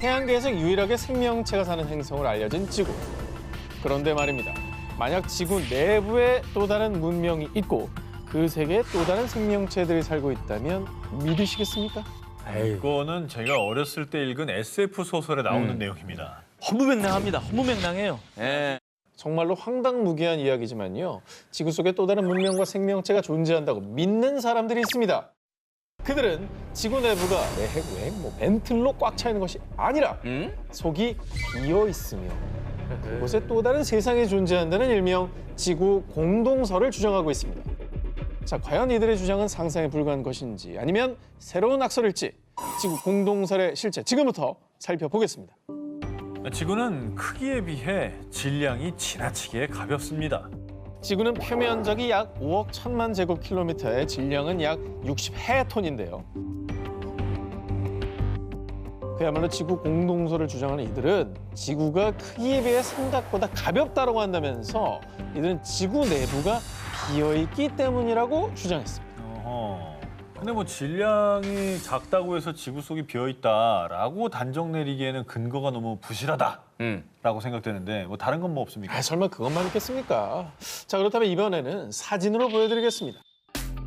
태양계에서 유일하게 생명체가 사는 행성으로 알려진 지구. 그런데 말입니다. 만약 지구 내부에 또 다른 문명이 있고 그 세계에 또 다른 생명체들이 살고 있다면 믿으시겠습니까? 이거는 제가 어렸을 때 읽은 SF 소설에 나오는 내용입니다. 허무맹랑합니다. 허무맹랑해요. 예. 정말로 황당무계한 이야기지만요. 지구 속에 또 다른 문명과 생명체가 존재한다고 믿는 사람들이 있습니다. 그들은 지구 내부가 내핵, 멘틀로 꽉 차 있는 것이 아니라 속이 비어 있으며 그곳에 또 다른 세상이 존재한다는 일명 지구 공동설을 주장하고 있습니다. 자, 과연 이들의 주장은 상상에 불과한 것인지 아니면 새로운 악설일지 지구 공동설의 실체 지금부터 살펴보겠습니다. 지구는 크기에 비해 질량이 지나치게 가볍습니다. 지구는 표면적이 약 5억 1천만 제곱킬로미터에 질량은 약 60해톤인데요. 그야말로 지구 공동설을 주장하는 이들은 지구가 크기에 비해 생각보다 가볍다고 한다면서 이들은 지구 내부가 비어있기 때문이라고 주장했습니다. 근데 뭐 질량이 작다고 해서 지구 속이 비어있다라고 단정 내리기에는 근거가 너무 부실하다라고 생각되는데 뭐 다른 건 뭐 없습니까? 설마 그것만 있겠습니까? 자, 그렇다면 이번에는 사진으로 보여드리겠습니다.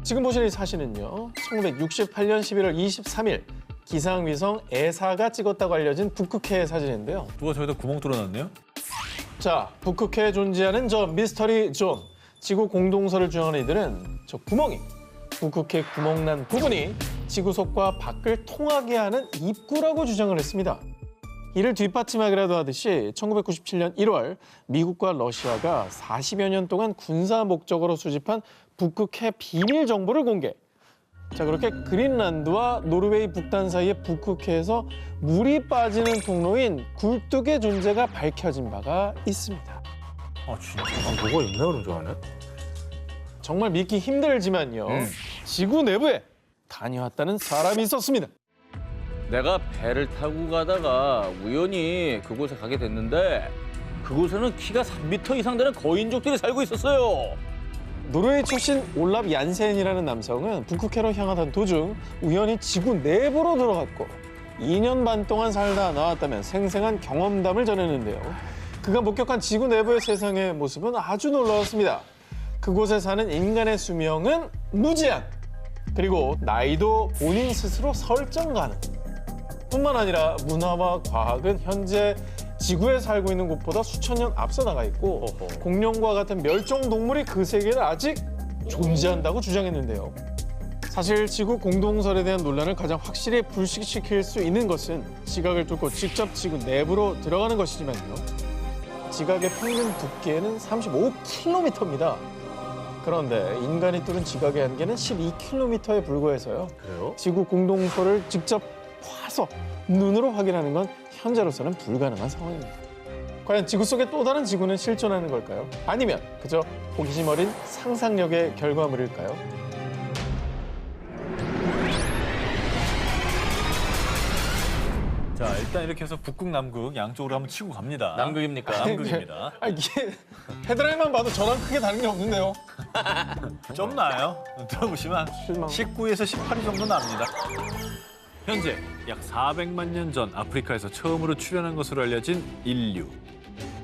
지금 보시는 이 사진은요. 1968년 11월 23일 기상위성 에사가 찍었다고 알려진 북극해의 사진인데요. 누가 저기다 구멍 뚫어놨네요? 자, 북극해에 존재하는 저 미스터리 존. 지구 공동설을 주장하는 이들은 저 구멍이 북극해 구멍난 부분이 지구 속과 밖을 통하게 하는 입구라고 주장을 했습니다. 이를 뒷받침하기라도 하듯이 1997년 1월 미국과 러시아가 40여 년 동안 군사 목적으로 수집한 북극해 비밀 정보를 공개. 자, 그렇게 그린란드와 노르웨이 북단 사이의 북극해에서 물이 빠지는 통로인 굴뚝의 존재가 밝혀진 바가 있습니다. 진짜? 뭐가 있나 그런 줄 아네? 정말 믿기 힘들지만요. 지구 내부에 다녀왔다는 사람이 있었습니다. 내가 배를 타고 가다가 우연히 그곳에 가게 됐는데 그곳에는 키가 3m 이상 되는 거인족들이 살고 있었어요. 노르웨이 출신 올랍 얀센이라는 남성은 북극해로 향하던 도중 우연히 지구 내부로 들어갔고 2년 반 동안 살다 나왔다면 생생한 경험담을 전했는데요. 그가 목격한 지구 내부의 세상의 모습은 아주 놀라웠습니다. 그곳에 사는 인간의 수명은 무제한, 그리고 나이도 본인 스스로 설정 가능. 뿐만 아니라 문화와 과학은 현재 지구에 살고 있는 곳보다 수천 년 앞서 나가 있고 공룡과 같은 멸종 동물이 그 세계에 아직 존재한다고 주장했는데요. 사실 지구 공동설에 대한 논란을 가장 확실히 불식시킬 수 있는 것은 지각을 뚫고 직접 지구 내부로 들어가는 것이지만요. 지각의 평균 두께는 35km입니다. 그런데 인간이 뚫은 지각의 한계는 12km에 불과해서요. 그래요? 지구 공동설을 직접 와서 눈으로 확인하는 건 현재로서는 불가능한 상황입니다. 과연 지구 속에 또 다른 지구는 실존하는 걸까요? 아니면 그저 호기심 어린 상상력의 결과물일까요? 자, 일단 이렇게 해서 북극, 남극 양쪽으로 한번 치고 갑니다. 남극입니까? 남극입니다. 이게 헤드라인만 봐도 저랑 크게 다른 게 없는데요. 좀 나요. 들어보시면 실망. 19에서 18위 정도 납니다. 현재 약 400만 년 전 아프리카에서 처음으로 출현한 것으로 알려진 인류.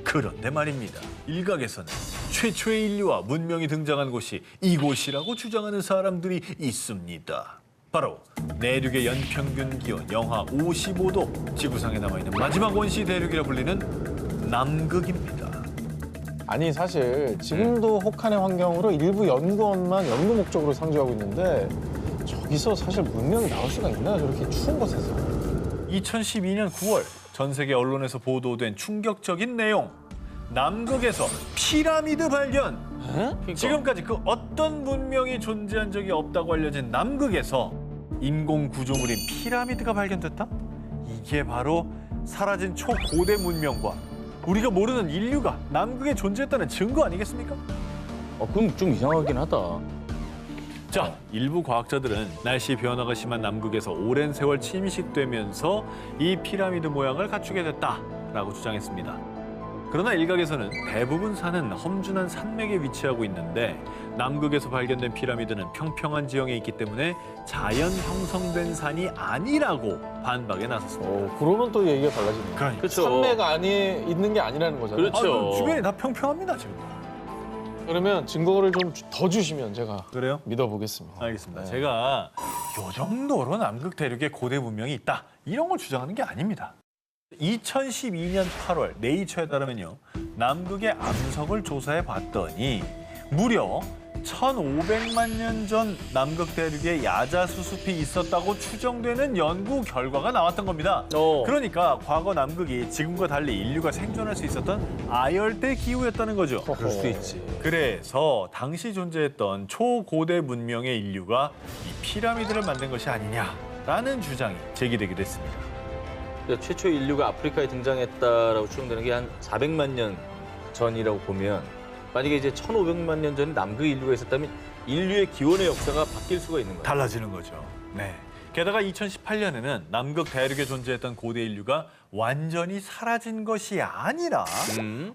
그런데 말입니다. 일각에서는 최초의 인류와 문명이 등장한 곳이 이곳이라고 주장하는 사람들이 있습니다. 바로 내륙의 연평균 기온 영하 55도, 지구상에 남아있는 마지막 원시 대륙이라 불리는 남극입니다. 아니 사실 지금도 혹한의 환경으로 일부 연구원만 연구 목적으로 상주하고 있는데 저기서 사실 문명이 나올 수가 있나요? 저렇게 추운 곳에서. 2012년 9월 전 세계 언론에서 보도된 충격적인 내용. 남극에서 피라미드 발견. 그러니까. 지금까지 그 어떤 문명이 존재한 적이 없다고 알려진 남극에서 인공 구조물인 피라미드가 발견됐다? 이게 바로 사라진 초고대 문명과 우리가 모르는 인류가 남극에 존재했다는 증거 아니겠습니까? 그럼 좀 이상하긴 하다. 자, 일부 과학자들은 날씨 변화가 심한 남극에서 오랜 세월 침식되면서 이 피라미드 모양을 갖추게 됐다라고 주장했습니다. 그러나 일각에서는 대부분 산은 험준한 산맥에 위치하고 있는데 남극에서 발견된 피라미드는 평평한 지형에 있기 때문에 자연 형성된 산이 아니라고 반박에 나섰습니다. 그러면 또 얘기가 달라지네요. 그러니까. 그렇죠. 산맥 안에 있는 게 아니라는 거잖아요. 그렇죠. 주변이 다 평평합니다, 지금. 그러면 증거를 좀 더 주시면 제가 그래요? 믿어보겠습니다. 알겠습니다. 네. 제가 요 정도로 남극 대륙에 고대 문명이 있다. 이런 걸 주장하는 게 아닙니다. 2012년 8월 네이처에 따르면요. 남극의 암석을 조사해 봤더니 무려 1,500만 년 전 남극 대륙에 야자수숲이 있었다고 추정되는 연구 결과가 나왔던 겁니다. 그러니까 과거 남극이 지금과 달리 인류가 생존할 수 있었던 아열대 기후였다는 거죠. 그럴 수도 있지. 그래서 당시 존재했던 초고대 문명의 인류가 이 피라미드를 만든 것이 아니냐라는 주장이 제기되기도 했습니다. 최초 인류가 아프리카에 등장했다라고 추정되는 게 한 400만 년 전이라고 보면 만약에 이제 1,500만 년 전에 남극 인류가 있었다면 인류의 기원의 역사가 바뀔 수가 있는 거예요. 달라지는 거죠. 네. 게다가 2018년에는 남극 대륙에 존재했던 고대 인류가 완전히 사라진 것이 아니라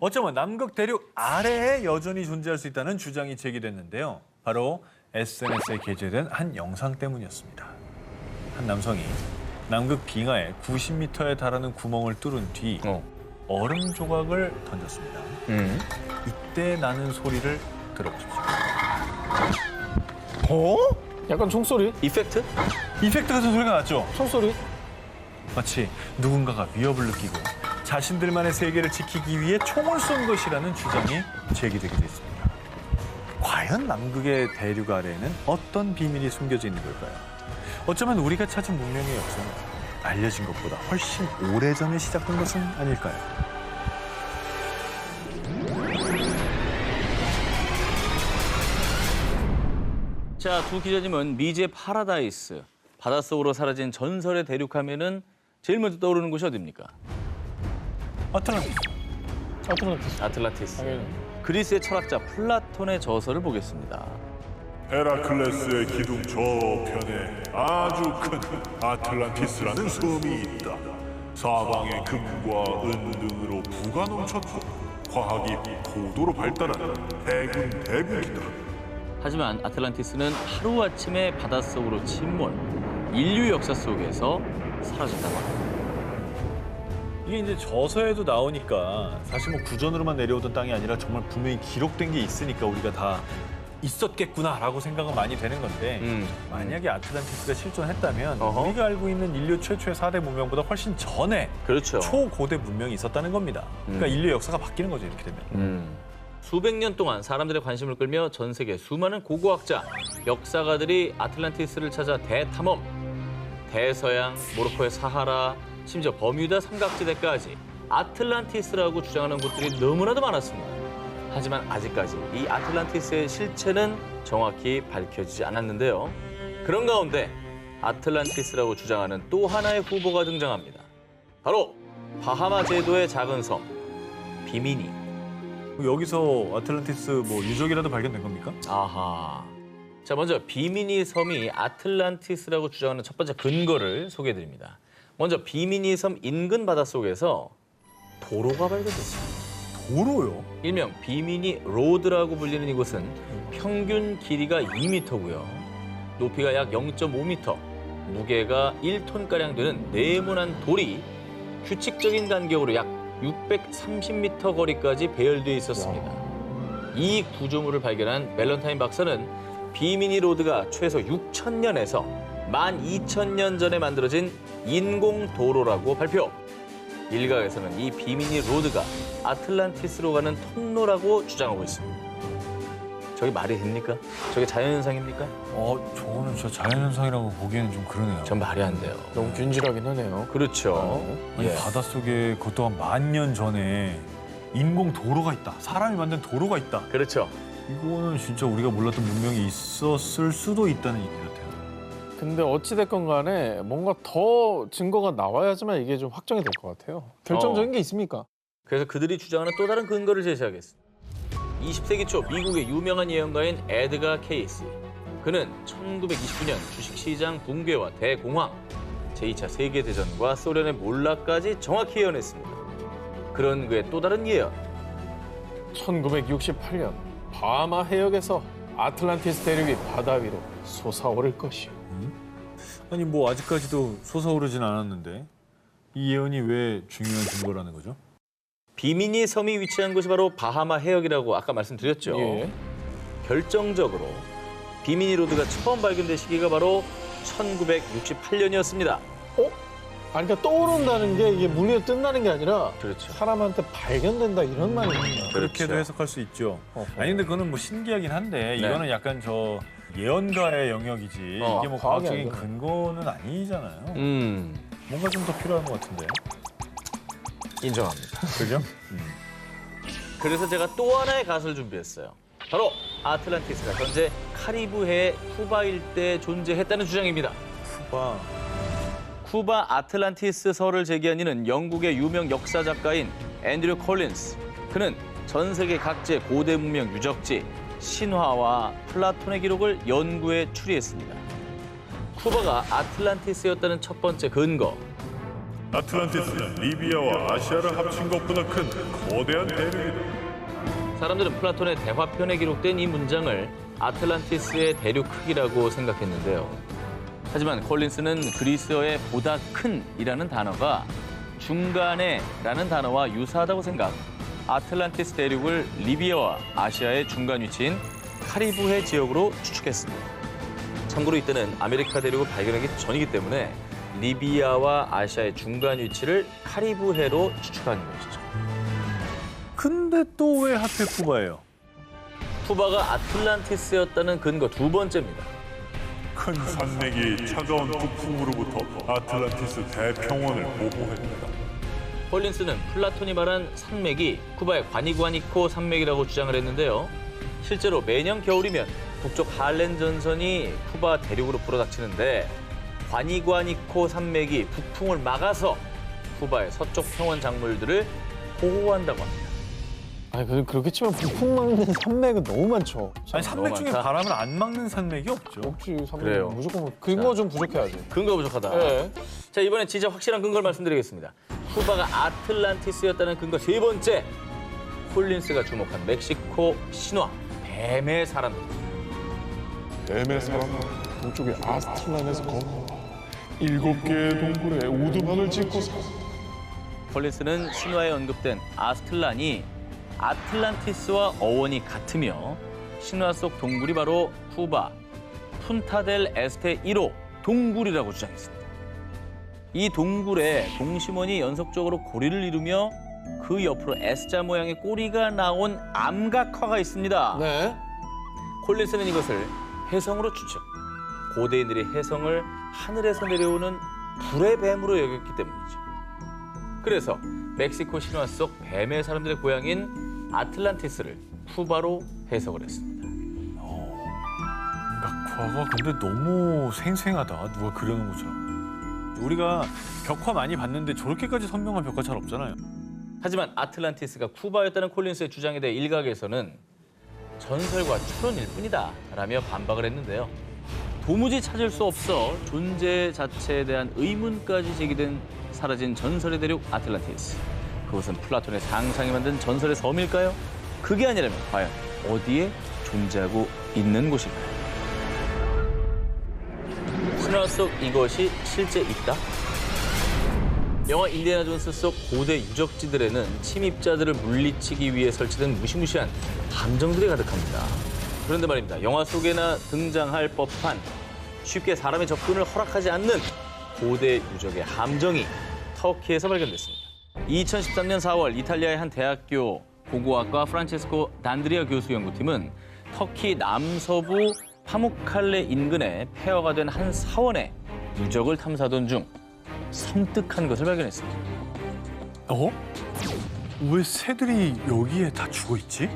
어쩌면 남극 대륙 아래에 여전히 존재할 수 있다는 주장이 제기됐는데요. 바로 SNS에 게재된 한 영상 때문이었습니다. 한 남성이 남극 빙하에 90m에 달하는 구멍을 뚫은 뒤 얼음 조각을 던졌습니다. 이때 나는 소리를 들어보십시오. 약간 총소리? 이펙트? 이펙트 같은 소리가 났죠? 총소리? 마치 누군가가 위협을 느끼고 자신들만의 세계를 지키기 위해 총을 쏜 것이라는 주장이 제기되기도 했습니다. 과연 남극의 대륙 아래에는 어떤 비밀이 숨겨져 있는 걸까요? 어쩌면 우리가 찾은 문명의 역사는 알려진 것보다 훨씬 오래전에 시작된 것은 아닐까요? 자, 두 기자님은 미지의 파라다이스, 바닷속으로 사라진 전설의 대륙 하면은 제일 먼저 떠오르는 곳이 어디입니까? 아틀란티스. 아틀란티스. 아틀란티스. 당연히. 그리스의 철학자 플라톤의 저서를 보겠습니다. 헤라클레스의 기둥 저편에 아주 큰 아틀란티스라는 섬이 있다. 사방에 금과 은 등으로 부가 넘쳤고 과학이 고도로 발달한 해군 대국이다. 하지만 아틀란티스는 하루아침에 바닷속으로 침몰, 인류 역사 속에서 사라졌다고 합니다. 이게 이제 저서에도 나오니까 사실 뭐 구전으로만 내려오던 땅이 아니라 정말 분명히 기록된 게 있으니까 우리가 다 있었겠구나라고 생각은 많이 되는 건데 만약에 아틀란티스가 실존했다면 우리가 알고 있는 인류 최초의 4대 문명보다 훨씬 전에 그렇죠. 초고대 문명이 있었다는 겁니다. 그러니까 인류 역사가 바뀌는 거죠, 이렇게 되면. 수백 년 동안 사람들의 관심을 끌며 전 세계 수많은 고고학자, 역사가들이 아틀란티스를 찾아 대탐험, 대서양, 모로코의 사하라, 심지어 버뮤다 삼각지대까지 아틀란티스라고 주장하는 곳들이 너무나도 많았습니다. 하지만 아직까지 이 아틀란티스의 실체는 정확히 밝혀지지 않았는데요. 그런 가운데 아틀란티스라고 주장하는 또 하나의 후보가 등장합니다. 바로 바하마 제도의 작은 섬, 비미니. 여기서 아틀란티스 뭐 유적이라도 발견된 겁니까? 아하. 자, 먼저 비미니 섬이 아틀란티스라고 주장하는 첫 번째 근거를 소개해드립니다. 먼저 비미니 섬 인근 바닷속에서 도로가 발견됐습니다. 도로요? 일명 비미니 로드라고 불리는 이곳은 평균 길이가 2m고요. 높이가 약 0.5m, 무게가 1톤가량 되는 네모난 돌이 규칙적인 간격으로 약 630m 거리까지 배열되어 있었습니다. 이 구조물을 발견한 밸런타인 박사는 비미니 로드가 최소 6,000년에서 12,000년 전에 만들어진 인공도로라고 발표. 일각에서는 이 비미니 로드가 아틀란티스로 가는 통로라고 주장하고 있습니다. 저게 말이 됩니까? 저게 자연현상입니까? 저거는 진짜 자연현상이라고 보기에는 좀 그러네요. 전 말이 안 돼요. 너무 균질하긴 하네요. 그렇죠. 아니, 예. 바닷속에 그것도 한 10,000년 전에 인공 도로가 있다. 사람이 만든 도로가 있다. 그렇죠. 이거는 진짜 우리가 몰랐던 문명이 있었을 수도 있다는 얘기 같아요. 근데 어찌됐건 간에 뭔가 더 증거가 나와야지만 이게 좀 확정이 될 것 같아요. 결정적인 게 있습니까? 그래서 그들이 주장하는 또 다른 근거를 제시하겠습니다. 20세기 초 미국의 유명한 예언가인 에드가 케이시. 그는 1929년 주식시장 붕괴와 대공황, 제2차 세계대전과 소련의 몰락까지 정확히 예언했습니다. 그런 그의 또 다른 예언. 1968년 바하마 해역에서 아틀란티스 대륙이 바다 위로 솟아오를 것이오. 아니 뭐 아직까지도 솟아오르진 않았는데 이 예언이 왜 중요한 증거라는 거죠? 비미니 섬이 위치한 곳이 바로 바하마 해역이라고 아까 말씀드렸죠. 예. 결정적으로 비미니 로드가 처음 발견된 시기가 바로 1968년이었습니다. 아니, 그러니까 떠오른다는 게 이게 물 위에 뜬다는 게 아니라 그렇죠. 사람한테 발견된다 이런 말입니다. 그렇게도 그렇죠. 해석할 수 있죠. 어허. 아니 근데 그거는 뭐 신기하긴 한데 이거는 약간 저 예언가의 영역이지 이게 뭐 과학이 과학적인 아니잖아요. 근거는 아니잖아요. 뭔가 좀 더 필요한 것 같은데. 인정합니다. 그죠? 그래서 제가 또 하나의 가설을 준비했어요. 바로 아틀란티스가 현재 카리브해 쿠바 일대에 존재했다는 주장입니다. 봐. 쿠바 아틀란티스 설을 제기한 이는 영국의 유명 역사 작가인 앤드류 콜린스. 그는 전 세계 각지의 고대 문명 유적지, 신화와 플라톤의 기록을 연구에 추리했습니다. 쿠바가 아틀란티스였다는 첫 번째 근거. 아틀란티스는 리비아와 아시아를 합친 것보다 큰 거대한 대륙이다. 사람들은 플라톤의 대화편에 기록된 이 문장을 아틀란티스의 대륙 크기라고 생각했는데요. 하지만 콜린스는 그리스어의 보다 큰이라는 단어가 중간에라는 단어와 유사하다고 생각, 아틀란티스 대륙을 리비아와 아시아의 중간 위치인 카리브해 지역으로 추측했습니다. 참고로 이때는 아메리카 대륙을 발견하기 전이기 때문에 리비아와 아시아의 중간 위치를 카리브해로 추측한 것이죠. 근데 또 왜 하필 쿠바예요? 쿠바가 아틀란티스였다는 근거 두 번째입니다. 큰 산맥이 차가운 북풍으로부터 아틀란티스 대평원을 보호했다. 콜린스는 플라톤이 말한 산맥이 쿠바의 과니과니코 산맥이라고 주장을 했는데요. 실제로 매년 겨울이면 북쪽 할렌 전선이 쿠바 대륙으로 불어닥치는데 과니과니코 산맥이 북풍을 막아서 쿠바의 서쪽 평원 작물들을 보호한다고 합니다. 아니, 그렇게 치면 북풍 막는 산맥은 너무 많죠. 아니 산맥 중에 많다. 바람을 안 막는 산맥이 없죠. 없지, 산맥 그래요. 무조건 근거 좀 부족해야지. 근거가 부족하다. 예. 자, 이번엔 진짜 확실한 근거를 말씀드리겠습니다. 쿠바가 아틀란티스였다는 근거 세 번째. 콜린스가 주목한 멕시코 신화, 뱀의 사람들. 뱀의 사람 동쪽의 아스틀란에서 건너 7개의 동굴에 우두막을 짓고 살 콜린스는 신화에 언급된 아스틀란이 아틀란티스와 어원이 같으며 신화 속 동굴이 바로 쿠바 푼타델 에스테 1호 동굴이라고 주장했습니다. 이 동굴에 동심원이 연속적으로 고리를 이루며 그 옆으로 S자 모양의 꼬리가 나온 암각화가 있습니다. 네. 콜린스는 이것을 혜성으로 추측. 고대인들이 혜성을 하늘에서 내려오는 불의 뱀으로 여겼기 때문이죠. 그래서 멕시코 신화 속 뱀의 사람들의 고향인 아틀란티스를 쿠바로 해석을 했습니다. 각화가 근데 너무 생생하다. 누가 그려놓은 것처럼. 우리가 벽화 많이 봤는데 저렇게까지 선명한 벽화 잘 없잖아요. 하지만 아틀란티스가 쿠바였다는 콜린스의 주장에 대해 일각에서는 전설과 추론일 뿐이다 라며 반박을 했는데요. 도무지 찾을 수 없어 존재 자체에 대한 의문까지 제기된 사라진 전설의 대륙 아틀란티스. 그것은 플라톤의 상상이 만든 전설의 섬일까요? 그게 아니라면 과연 어디에 존재하고 있는 곳일까요? 신화 속 이것이 실제 있다? 영화 인디애나 존스 속 고대 유적지들에는 침입자들을 물리치기 위해 설치된 무시무시한 함정들이 가득합니다. 그런데 말입니다. 영화 속에나 등장할 법한 쉽게 사람의 접근을 허락하지 않는 고대 유적의 함정이 터키에서 발견됐습니다. 2013년 4월 이탈리아의 한 대학교 고고학과 프란체스코 단드리아 교수 연구팀은 터키 남서부 파무칼레 인근에 폐허가 된 한 사원의 유적을 탐사하던 중 섬뜩한 것을 발견했습니다. 어? 왜 새들이 여기에 다 죽어 있지?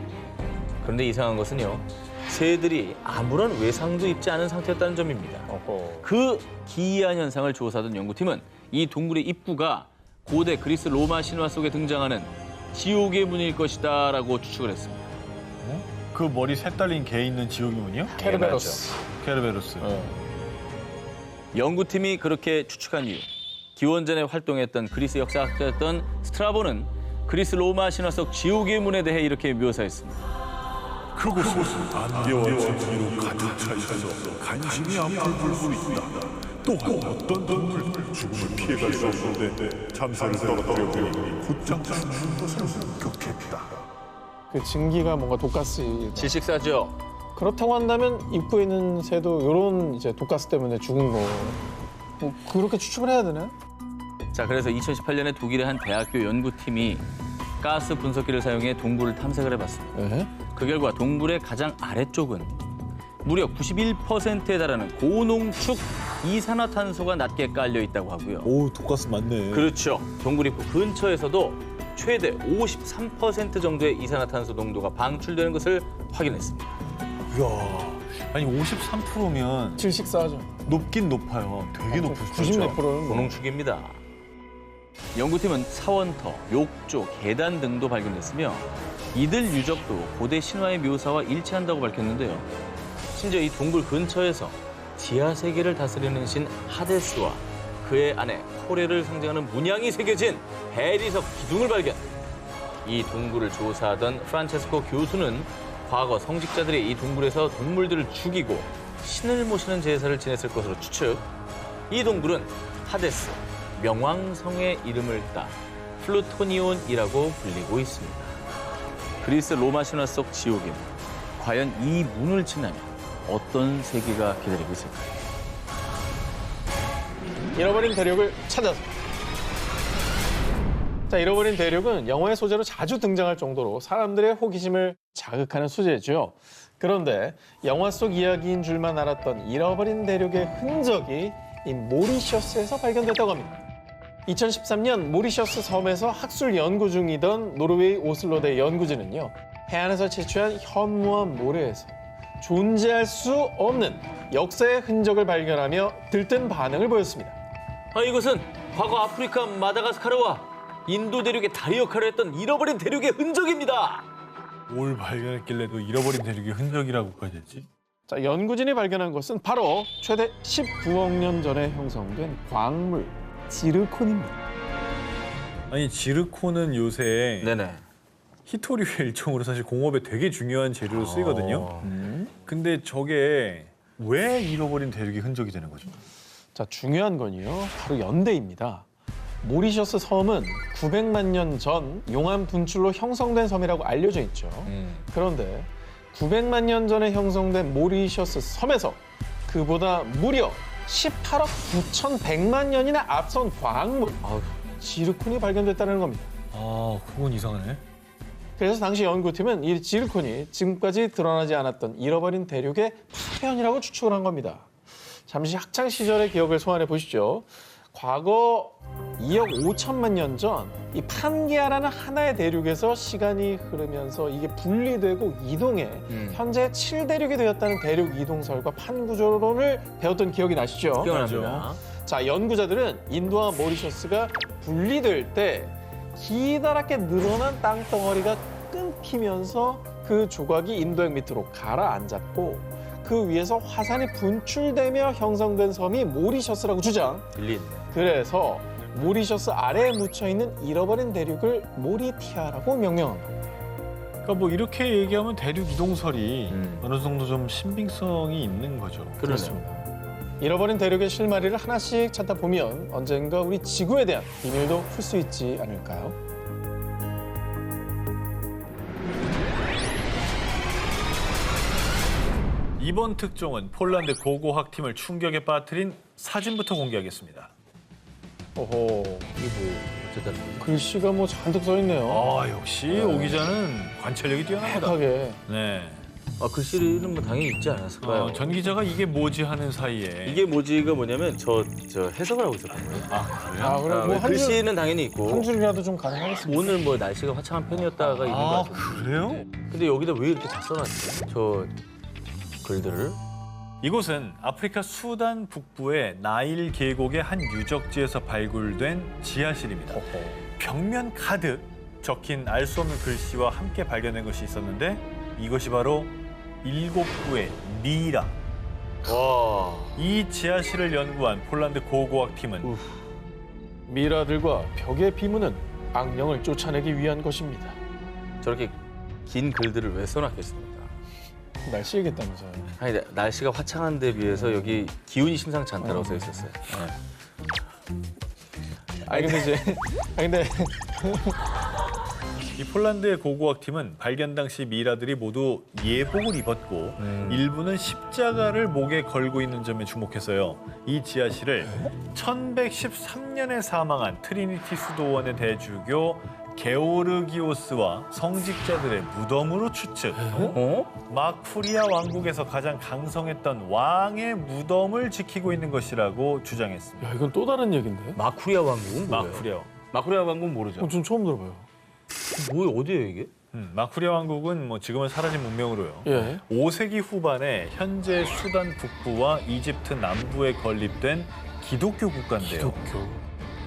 그런데 이상한 것은요. 새들이 아무런 외상도 입지 않은 상태였다는 점입니다. 그 기이한 현상을 조사하던 연구팀은 이 동굴의 입구가 고대 그리스 로마 신화 속에 등장하는 지옥의 문일 것이다 라고 추측을 했습니다. 그 머리 새 딸린 개 있는 지옥의 문이요? 케르베로스. 케르베로스. 연구팀이 그렇게 추측한 이유. 기원전에 활동했던 그리스 역사학자였던 스트라보는 그리스 로마 신화 속 지옥의 문에 대해 이렇게 묘사했습니다. 그곳은 안개와 진기로 가득 차 있어서 간신히 앞을 불고 있다. 또한 어떤 동물도 죽음을 피해갈 수 없는데 잠수를 떨어뜨려 보니 곧장 죽는 것을 목격했다. 그 증기가 뭔가 독가스. 질식사죠. 그렇다고 한다면 입구에 있는 새도 이런 이제 독가스 때문에 죽은 거. 뭐 그렇게 추측을 해야 되나? 자, 그래서 2018년에 독일의 한 대학교 연구팀이 가스 분석기를 사용해 동굴을 탐색을 해봤습니다. 네. 그 결과 동굴의 가장 아래쪽은 무려 91%에 달하는 고농축 이산화탄소가 낮게 깔려 있다고 하고요. 오, 독가스 맞네. 그렇죠. 동굴 입구 근처에서도 최대 53% 정도의 이산화탄소 농도가 방출되는 것을 확인했습니다. 이야, 아니 53%면 질식사하죠. 높긴 높아요. 되게 높을 수 90 있죠. 몇 프로는 뭐. 고농축입니다. 연구팀은 사원터, 욕조, 계단 등도 발견했으며 이들 유적도 고대 신화의 묘사와 일치한다고 밝혔는데요. 심지어 이 동굴 근처에서 지하 세계를 다스리는 신 하데스와 그의 아내 코레를 상징하는 문양이 새겨진 해리석 기둥을 발견. 이 동굴을 조사하던 프란체스코 교수는 과거 성직자들이 이 동굴에서 동물들을 죽이고 신을 모시는 제사를 지냈을 것으로 추측. 이 동굴은 하데스, 명왕성의 이름을 따 플루토니온이라고 불리고 있습니다. 그리스 로마 신화 속 지옥에는 과연 이 문을 지나면 어떤 세계가 기다리고 있을까요? 잃어버린 대륙을 찾아서. 자, 잃어버린 대륙은 영화의 소재로 자주 등장할 정도로 사람들의 호기심을 자극하는 소재죠. 그런데 영화 속 이야기인 줄만 알았던 잃어버린 대륙의 흔적이 이 모리셔스에서 발견됐다고 합니다. 2013년 모리셔스 섬에서 학술 연구 중이던 노르웨이 오슬로대 연구진은요, 해안에서 채취한 현무와 모래에서 존재할 수 없는 역사의 흔적을 발견하며 들뜬 반응을 보였습니다. 이것은 과거 아프리카 마다가스카르와 인도 대륙의 다리 역할을 했던 잃어버린 대륙의 흔적입니다. 뭘 발견했길래 잃어버린 대륙의 흔적이라고까지 했지? 자, 연구진이 발견한 것은 바로 최대 19억 년 전에 형성된 광물 지르콘입니다. 아니 지르콘은 요새 네네. 히토류의 일종으로 사실 공업에 되게 중요한 재료로 쓰이거든요. 근데 저게 왜 잃어버린 대륙의 흔적이 되는 거죠? 자, 중요한 건요, 바로 연대입니다. 모리셔스 섬은 900만 년 전 용암 분출로 형성된 섬이라고 알려져 있죠. 그런데 900만 년 전에 형성된 모리셔스 섬에서 그보다 무려 18억 9,100만 년이나 앞선 광물, 지르콘이 발견됐다는 겁니다. 아, 그건 이상하네. 그래서 당시 연구팀은 이 지르콘이 지금까지 드러나지 않았던 잃어버린 대륙의 파편이라고 추측을 한 겁니다. 잠시 학창 시절의 기억을 소환해 보시죠. 과거 2억 5천만 년 전 이 판게아라는 하나의 대륙에서 시간이 흐르면서 이게 분리되고 이동해 현재 7대륙이 되었다는 대륙 이동설과 판구조론을 배웠던 기억이 나시죠? 기억납니다. 자, 연구자들은 인도와 모리셔스가 분리될 때 기다랗게 늘어난 땅덩어리가 끊기면서 그 조각이 인도양 밑으로 가라앉았고 그 위에서 화산이 분출되며 형성된 섬이 모리셔스라고 주장. 들린. 그래서 모리셔스 아래에 묻혀있는 잃어버린 대륙을 모리티아라고 명명한 겁니다. 그러니까 뭐 이렇게 얘기하면 대륙 이동설이 음. 어느 정도 좀 신빙성이 있는 거죠. 그렇습니다. 잃어버린 대륙의 실마리를 하나씩 찾다 보면 언젠가 우리 지구에 대한 비밀도 풀 수 있지 않을까요? 이번 특종은 폴란드 고고학팀을 충격에 빠뜨린 사진부터 공개하겠습니다. 오호, 이거 어쨌든 글씨가 뭐 잔뜩 써있네요. 아, 역시 오 기자는 관찰력이 뛰어납니다. 정확하게. 네. 글씨는 뭐 당연히 있지 않았을까요? 전 기자가 이게 뭐지 하는 사이에 이게 뭐지가 뭐냐면 저 해석을 하고 있었거든요. 아, 그래요? 아, 그래 뭐 한 줄, 글씨는 당연히 있고 한 줄이라도 좀 가능하겠습니다. 오늘 뭐 날씨가 화창한 편이었다가 있는 거 아, 같은데. 그래요? 근데 여기다 왜 이렇게 다 써놨지? 저 글들을? 이곳은 아프리카 수단 북부의 나일 계곡의 한 유적지에서 발굴된 지하실입니다. 벽면 가득 적힌 알 수 없는 글씨와 함께 발견된 것이 있었는데 이것이 바로 7구의 미라. 와. 이 지하실을 연구한 폴란드 고고학팀은 미라들과 벽의 비문은 악령을 쫓아내기 위한 것입니다. 저렇게 긴 글들을 왜 써놨겠습니까? 날씨 얘기했다면서요. 아니 날씨가 화창한 데 비해서 여기 기운이 심상치 않다고 써 있었어요. 아니 근데 이제 아니 근데 이 폴란드의 고고학 팀은 발견 당시 미라들이 모두 예복을 입었고 일부는 십자가를 목에 걸고 있는 점에 주목했어요. 이 지하실을 1113년에 사망한 트리니티 수도원의 대주교 게오르기오스와 성직자들의 무덤으로 추측. 마쿠리아 왕국에서 가장 강성했던 왕의 무덤을 지키고 있는 것이라고 주장했습니다. 야 이건 또 다른 얘긴데. 마쿠리아 왕국은 뭐예요? 마쿠리아. 마쿠리아 왕국은 모르죠. 전 처음 들어봐요. 뭐 어디예요 이게? 마쿠리아 왕국은 뭐 지금은 사라진 문명으로요. 예. 5세기 후반에 현재 수단 북부와 이집트 남부에 건립된 기독교 국가인데요.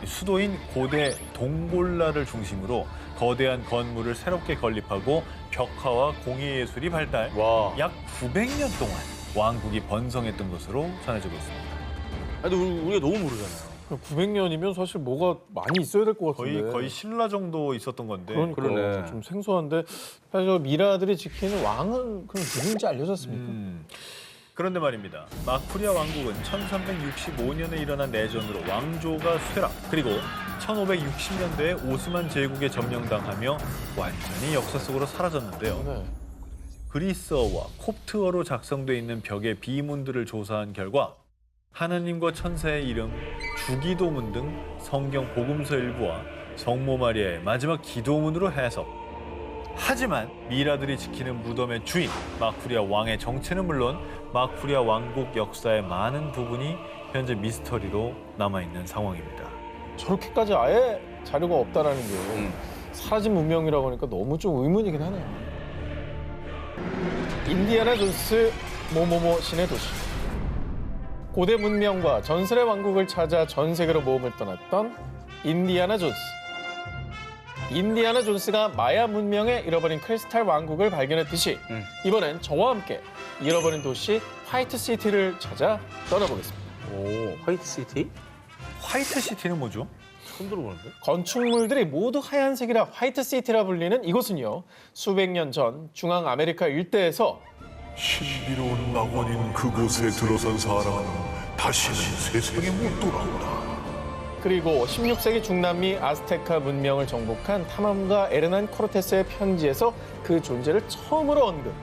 수도인 고대 동골라를 중심으로 거대한 건물을 새롭게 건립하고 벽화와 공예 예술이 발달. 와. 약 900년 동안 왕국이 번성했던 것으로 전해지고 있습니다. 아니 우리가 너무 모르잖아요. 900년이면 사실 뭐가 많이 있어야 될 것 같은데. 거의 신라 정도 있었던 건데. 그러니까 그러네. 좀 생소한데 사실 저 미라들이 지키는 왕은 그럼 누군지 알려졌습니까? 그런데 말입니다. 마쿠리아 왕국은 1365년에 일어난 내전으로 왕조가 쇠락, 그리고 1560년대에 오스만 제국에 점령당하며 완전히 역사 속으로 사라졌는데요. 네. 그리스어와 콥트어로 작성돼 있는 벽의 비문들을 조사한 결과 하나님과 천사의 이름, 주기도문 등 성경 복음서 일부와 성모 마리아의 마지막 기도문으로 해석. 하지만 미라들이 지키는 무덤의 주인 마쿠리아 왕의 정체는 물론 마쿠리아 왕국 역사의 많은 부분이 현재 미스터리로 남아있는 상황입니다. 저렇게까지 아예 자료가 없다라는 게 사라진 문명이라고 하니까 너무 좀 의문이긴 하네요. 인디아나 존스 뭐뭐뭐 신의 도시. 고대 문명과 전설의 왕국을 찾아 전 세계로 모험을 떠났던 인디아나 존스. 인디아나 존스가 마야 문명에 잃어버린 크리스탈 왕국을 발견했듯이 이번엔 저와 함께 잃어버린 도시 화이트 시티를 찾아 떠나보겠습니다. 오, 화이트 시티? 화이트 시티는 뭐죠? 처음 들어보는데? 건축물들이 모두 하얀색이라 화이트 시티라 불리는 이곳은요. 수백 년 전 중앙 아메리카 일대에서 신비로운 낙원인 그곳에 들어선 사람은 다시는 세상에 못 돌아온다. 그리고 16세기 중남미 아스테카 문명을 정복한 탐험가 에르난 코르테스의 편지에서 그 존재를 처음으로 언급.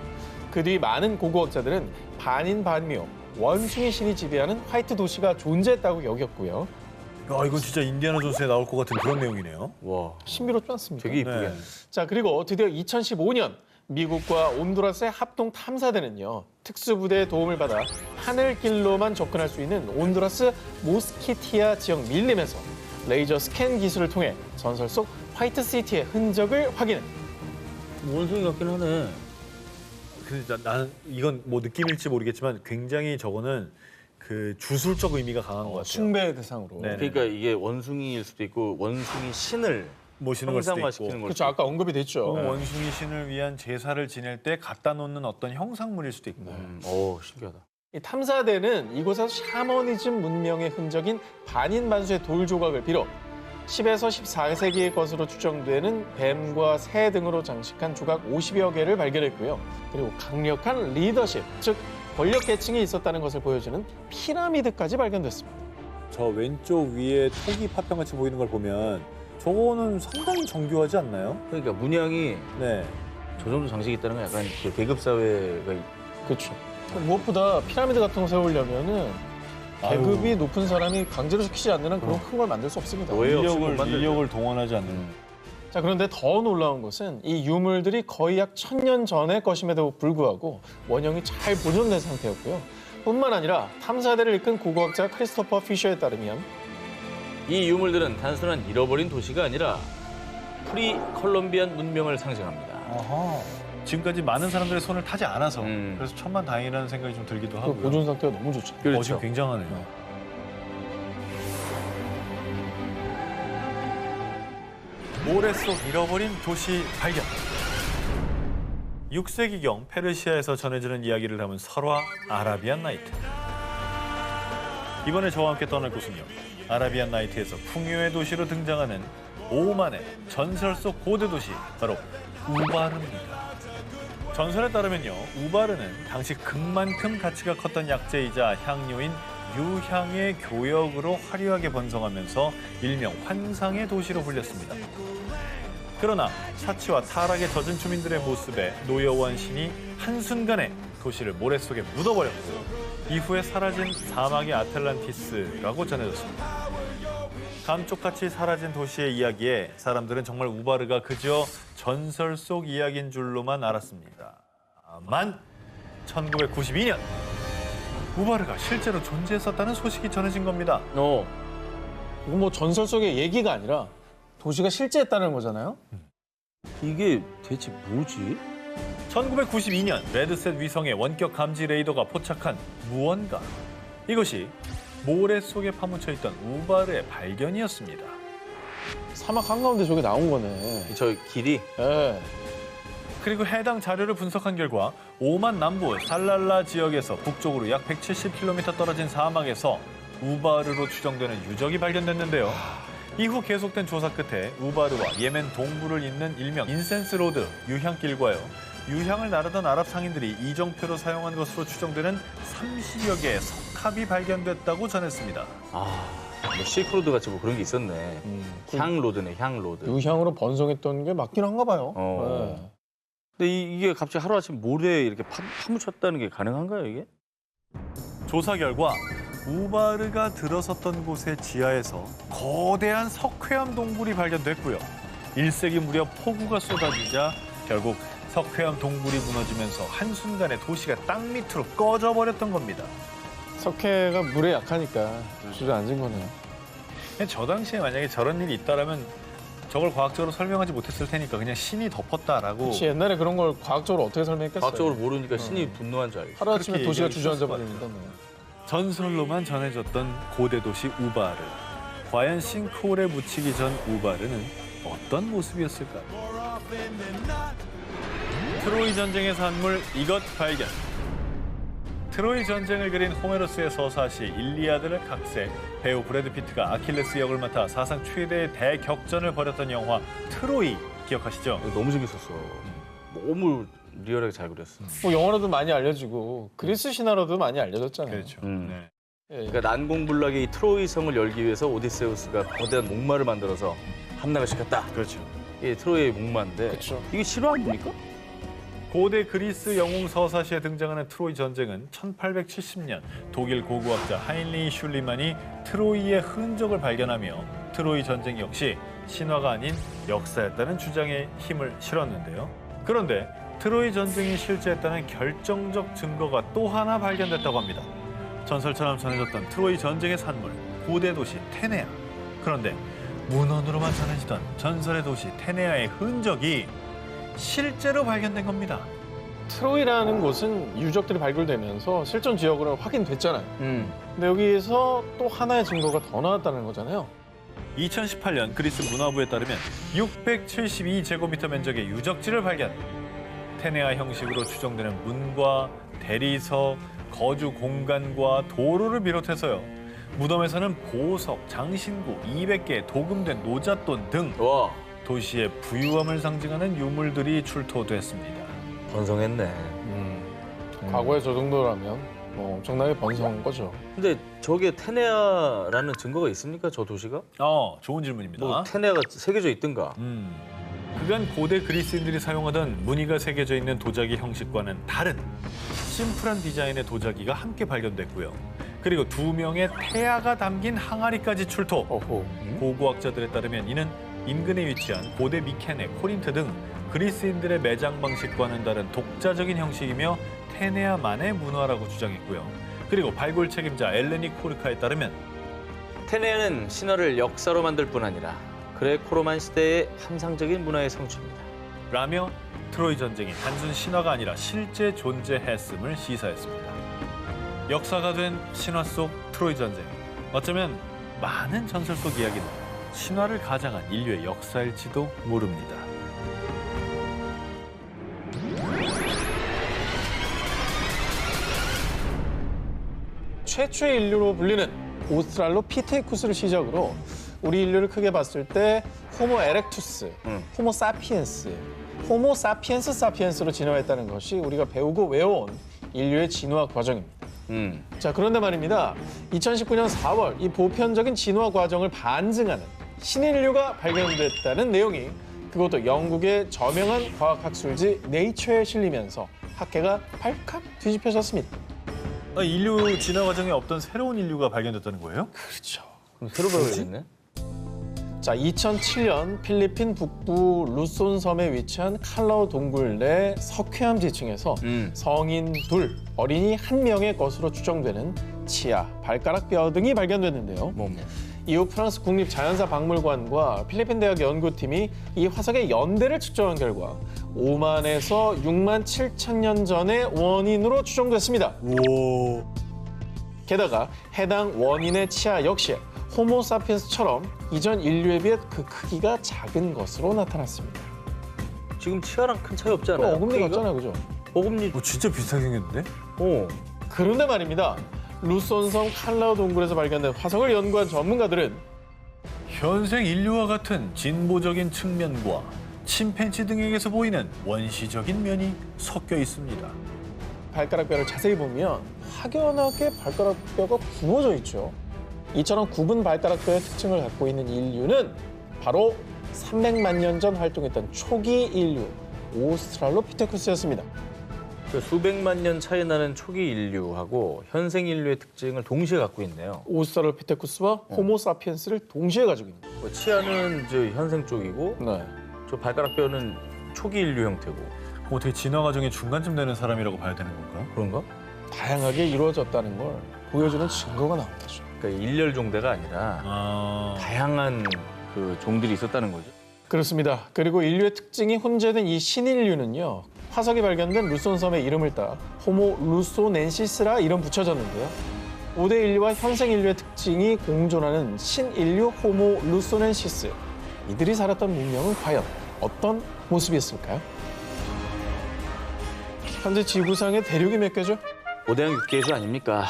그 뒤 많은 고고학자들은 반인반묘, 원숭이 신이 지배하는 화이트 도시가 존재했다고 여겼고요. 이건 진짜 인디아나 존스에 나올 것 같은 그런 내용이네요. 와, 신비롭지 않습니까? 되게 이쁘겠네. 자, 그리고 드디어 2015년 미국과 온두라스의 합동 탐사대는요. 특수부대의 도움을 받아 하늘길로만 접근할 수 있는 온두라스 모스키티아 지역 밀림에서 레이저 스캔 기술을 통해 전설 속 화이트 시티의 흔적을 확인해. 원숭이 같긴 하네. 근데 나는 이건 뭐 느낌일지 모르겠지만 굉장히 저거는 그 주술적 의미가 강한 것 같아요. 숭배 대상으로. 네. 그러니까 이게 원숭이일 수도 있고 원숭이 신을 모시는 걸 수도 있고. 형상화시키는 걸 그렇죠. 아까 언급이 됐죠. 원숭이 신을 위한 제사를 지낼 때 갖다 놓는 어떤 형상물일 수도 있고. 오, 신기하다. 이 탐사대는 이곳에서 샤머니즘 문명의 흔적인 반인반수의 돌 조각을 비롯 10에서 14세기의 것으로 추정되는 뱀과 새 등으로 장식한 조각 50여 개를 발견했고요. 그리고 강력한 리더십, 즉 권력 계층이 있었다는 것을 보여주는 피라미드까지 발견됐습니다. 저 왼쪽 위에 토기 파편같이 보이는 걸 보면 저거는 상당히 정교하지 않나요? 그러니까 문양이 네. 저 정도 장식이 있다는 건 약간 그 계급 사회가 그렇죠. 무엇보다 피라미드 같은 거 세우려면은 계급이 높은 사람이 강제로 시키지 않는 한 그런 큰 걸 만들 수 없습니다. 왜 없이 못 만들죠. 인력을 동원하지 않는. 자, 그런데 더 놀라운 것은 이 유물들이 거의 약 1000년 전의 것임에도 불구하고 원형이 잘 보존된 상태였고요. 뿐만 아니라 탐사대를 이끈 고고학자 크리스토퍼 피셔에 따르면 이 유물들은 단순한 잃어버린 도시가 아니라 프리 컬럼비안 문명을 상징합니다. 아하. 지금까지 많은 사람들의 손을 타지 않아서 그래서 천만다행이라는 생각이 좀 들기도 그 하고요. 보존 상태가 너무 좋죠. 지금 굉장하네요. 모래 속 잃어버린 도시 발견. 6세기경 페르시아에서 전해지는 이야기를 담은 설화 아라비안 나이트. 이번에 저와 함께 떠날 곳은요. 아라비안 나이트에서 풍요의 도시로 등장하는 오만의 전설 속 고대 도시 바로 우바르입니다. 전설에 따르면요, 우바르는 당시 금만큼 가치가 컸던 약재이자 향료인 유향의 교역으로 화려하게 번성하면서 일명 환상의 도시로 불렸습니다. 그러나 사치와 타락에 젖은 주민들의 모습에 노여워한 신이 한순간에 도시를 모래 속에 묻어버렸고 이후에 사라진 사막의 아틀란티스라고 전해졌습니다. 감쪽같이 사라진 도시의 이야기에 사람들은 정말 우바르가 그저 전설 속 이야기인 줄로만 알았습니다. 만 1992년 우바르가 실제로 존재했었다는 소식이 전해진 겁니다. 어. 이건 뭐 전설 속의 얘기가 아니라 도시가 실제했다는 거잖아요. 이게 대체 뭐지? 1992년 레드셋 위성의 원격 감지 레이더가 포착한 무언가. 이것이 모래 속에 파묻혀 있던 우바르의 발견이었습니다. 사막 한가운데 저게 나온 거네. 저 길이? 예. 그리고 해당 자료를 분석한 결과 오만 남부 살랄라 지역에서 북쪽으로 약 170km 떨어진 사막에서 우바르로 추정되는 유적이 발견됐는데요. 이후 계속된 조사 끝에 우바르와 예멘 동부를 잇는 일명 인센스 로드 유향길과요. 유향을 나르던 아랍 상인들이 이정표로 사용한 것으로 추정되는 30여 개의 석합이 발견됐다고 전했습니다. 아, 뭐 실크로드 같이 뭐 그런 게 있었네. 향로드네, 향로드. 유향으로 번성했던 게 맞긴 한가 봐요. 어. 예. 근데 이게 갑자기 하루아침 모래에 이렇게 파묻혔다는 게 가능한가요, 이게? 조사 결과 우바르가 들어섰던 곳의 지하에서 거대한 석회암 동굴이 발견됐고요. 1세기 무렵 폭우가 쏟아지자 결국 석회암 동굴이 무너지면서 한순간에 도시가 땅 밑으로 꺼져버렸던 겁니다. 석회가 물에 약하니까 주저앉은 거네요. 저 당시에 만약에 저런 일이 있다라면 저걸 과학적으로 설명하지 못했을 테니까 그냥 신이 덮었다라고. 혹시 옛날에 그런 걸 과학적으로 어떻게 설명했겠어요? 과학적으로 모르니까 신이 분노한 줄 알지. 하루아침에 그렇게 도시가 얘기할 수 있을 주저앉아 것 버리니까 뭐. 전설로만 전해졌던 고대 도시 우바르. 과연 싱크홀에 묻히기 전 우바르는 어떤 모습이었을까요? 트로이 전쟁의 산물 이것 발견. 트로이 전쟁을 그린 호메로스의 서사시 일리아드를 각색, 배우 브래드 피트가 아킬레스 역을 맡아 사상 최대의 대격전을 벌였던 영화 트로이 기억하시죠? 이거 너무 재밌었어. 너무 리얼하게 잘 그렸어. 뭐 영어로도 많이 알려지고 그리스 신화로도 많이 알려졌잖아요. 그렇죠. 음. 네. 예. 그러니까 난공불락의 이 트로이 성을 열기 위해서 오디세우스가 거대한 목마를 만들어서 함락을 시켰다. 그렇죠. 이게 트로이의 목마인데 그렇죠. 이게 실화입니까? 고대 그리스 영웅 서사시에 등장하는 트로이 전쟁은 1870년 독일 고고학자 하인리히 슐리만이 트로이의 흔적을 발견하며 트로이 전쟁 역시 신화가 아닌 역사였다는 주장에 힘을 실었는데요. 그런데 트로이 전쟁이 실제했다는 결정적 증거가 또 하나 발견됐다고 합니다. 전설처럼 전해졌던 트로이 전쟁의 산물, 고대 도시 테네아. 그런데 문헌으로만 전해지던 전설의 도시 테네아의 흔적이 실제로 발견된 겁니다. 트로이라는 곳은 유적들이 발굴되면서 실존 지역으로 확인됐잖아요. 근데 여기에서 또 하나의 증거가 더 나왔다는 거잖아요. 2018년 그리스 문화부에 따르면 672제곱미터 면적의 유적지를 발견. 테네아 형식으로 추정되는 문과 대리석, 거주 공간과 도로를 비롯해서요. 무덤에서는 보석, 장신구, 200개의 도금된 노잣돈 등 와, 도시의 부유함을 상징하는 유물들이 출토됐습니다. 번성했네. 과거에 저 정도라면 뭐 엄청나게 번성한 거죠. 근데 저게 테네아라는 증거가 있습니까? 저 도시가? 좋은 질문입니다. 뭐 테네아가 새겨져 있든가. 그간 고대 그리스인들이 사용하던 무늬가 새겨져 있는 도자기 형식과는 다른 심플한 디자인의 도자기가 함께 발견됐고요. 그리고 2명의 태아가 담긴 항아리까지 출토. 어호. 고고학자들에 따르면 이는 인근에 위치한 고대 미케네, 코린트 등 그리스인들의 매장 방식과는 다른 독자적인 형식이며 테네아만의 문화라고 주장했고요. 그리고 발굴 책임자 엘레니 코르카에 따르면 테네아는 신화를 역사로 만들 뿐 아니라 그레코로만 시대의 환상적인 문화의 성취입니다. 라며 트로이 전쟁이 단순 신화가 아니라 실제 존재했음을 시사했습니다. 역사가 된 신화 속 트로이 전쟁. 어쩌면 많은 전설 속 이야기는 신화를 가장한 인류의 역사일지도 모릅니다. 최초의 인류로 불리는 오스트랄로피테쿠스를 시작으로 우리 인류를 크게 봤을 때 호모 에렉투스, 호모 사피엔스, 호모 사피엔스 사피엔스로 진화했다는 것이 우리가 배우고 외워온 인류의 진화 과정입니다. 자, 그런데 말입니다. 2019년 4월 이 보편적인 진화 과정을 반증하는 신인류가 발견됐다는 내용이 그것도 영국의 저명한 과학학술지 네이처에 실리면서 학계가 발칵 뒤집혀졌습니다. 인류 진화 과정에 없던 새로운 인류가 발견됐다는 거예요? 그렇죠. 그럼 새로 배워야겠네. 자, 2007년 필리핀 북부 루손 섬에 위치한 칼라오 동굴 내 석회암 지층에서 성인 둘, 어린이 한 명의 것으로 추정되는 치아, 발가락 뼈 등이 발견됐는데요. 이후 프랑스 국립자연사박물관과 필리핀 대학 연구팀이 이 화석의 연대를 측정한 결과 5만에서 6만 7천 년 전의 원인으로 추정됐습니다. 게다가 해당 원인의 치아 역시 호모사피엔스처럼 이전 인류에 비해 그 크기가 작은 것으로 나타났습니다. 지금 치아랑 큰 차이 없지 않아요? 어금니 크기가? 같잖아요, 그죠? 어금니. 진짜 비슷하게 생겼는데? 그런데 말입니다. 루손섬 칼라오 동굴에서 발견된 화석을 연구한 전문가들은 현생 인류와 같은 진보적인 측면과 침팬지 등에게서 보이는 원시적인 면이 섞여 있습니다. 발가락뼈를 자세히 보면 확연하게 발가락뼈가 굽어져 있죠. 이처럼 굽은 발가락뼈의 특징을 갖고 있는 인류는 바로 300만 년 전 활동했던 초기 인류 오스트랄로피테쿠스였습니다. 그 수백만 년 차이 나는 초기 인류하고 현생 인류의 특징을 동시에 갖고 있네요. 오스트랄로피테쿠스와 호모사피엔스를 동시에 가지고 있는 거예요. 치아는 저 현생 쪽이고 네. 저 발가락뼈는 초기 인류 형태고. 어떻게 진화 과정의 중간쯤 되는 사람이라고 봐야 되는 건가? 그런가? 다양하게 이루어졌다는 걸 보여주는 증거가 나온 거죠. 그러니까 일렬 종대가 아니라 다양한 그 종들이 있었다는 거죠. 그렇습니다. 그리고 인류의 특징이 혼재된 이 신인류는요. 화석이 발견된 루손섬의 이름을 따 호모 루소넨시스라 이름 붙여졌는데요. 5대 인류와 현생 인류의 특징이 공존하는 신인류 호모 루소넨시스. 이들이 살았던 문명은 과연 어떤 모습이었을까요? 현재 지구상의 대륙이 몇 개죠? 5대양 6계수 아닙니까?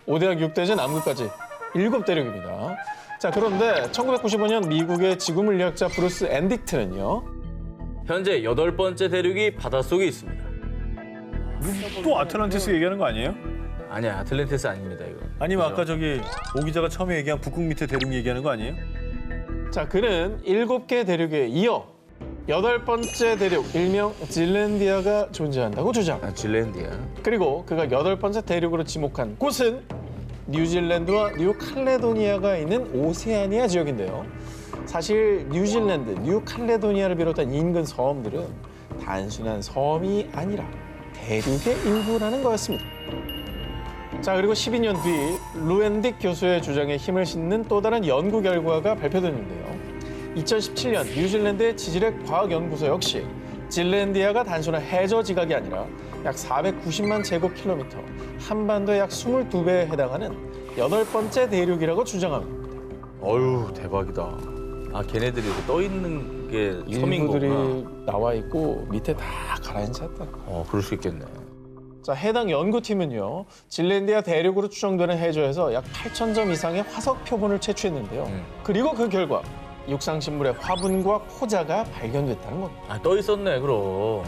5대양 6대제 남극까지 7대륙입니다. 자, 그런데 1995년 미국의 지구물리학자 브루스 앤딕트는요. 현재 8번째 대륙이 바닷속에 있습니다. 또 아틀란티스 얘기하는 거 아니에요? 아니야, 아틀란티스 아닙니다, 이거. 아니면 그죠? 아까 저기 오 기자가 처음에 얘기한 북극 밑에 대륙 얘기하는 거 아니에요? 자, 그는 7개 대륙에 이어 8번째 대륙, 일명 질랜디아가 존재한다고 주장. 아, 질랜디아. 그리고 그가 8번째 대륙으로 지목한 곳은 뉴질랜드와 뉴칼레도니아가 있는 오세아니아 지역인데요. 사실 뉴질랜드, 뉴칼레도니아를 비롯한 인근 섬들은 단순한 섬이 아니라 대륙의 일부라는 거였습니다. 자, 그리고 12년 뒤 루엔딕 교수의 주장에 힘을 싣는 또 다른 연구 결과가 발표됐는데요. 2017년 뉴질랜드의 지질학 과학연구소 역시 질랜디아가 단순한 해저 지각이 아니라 약 490만 제곱킬로미터, 한반도의 약 22배에 해당하는 8번째 대륙이라고 주장합니다. 어휴, 대박이다. 아, 걔네들이 이렇게 떠 있는 게 섬인 일부들이 거구나. 나와 있고 밑에 다 가라앉았다. 그럴 수 있겠네. 자, 해당 연구팀은요. 질랜디아 대륙으로 추정되는 해저에서 약 8,000점 이상의 화석 표본을 채취했는데요. 그리고 그 결과 육상신물의 화분과 포자가 발견됐다는 겁니다. 아, 떠 있었네, 그럼.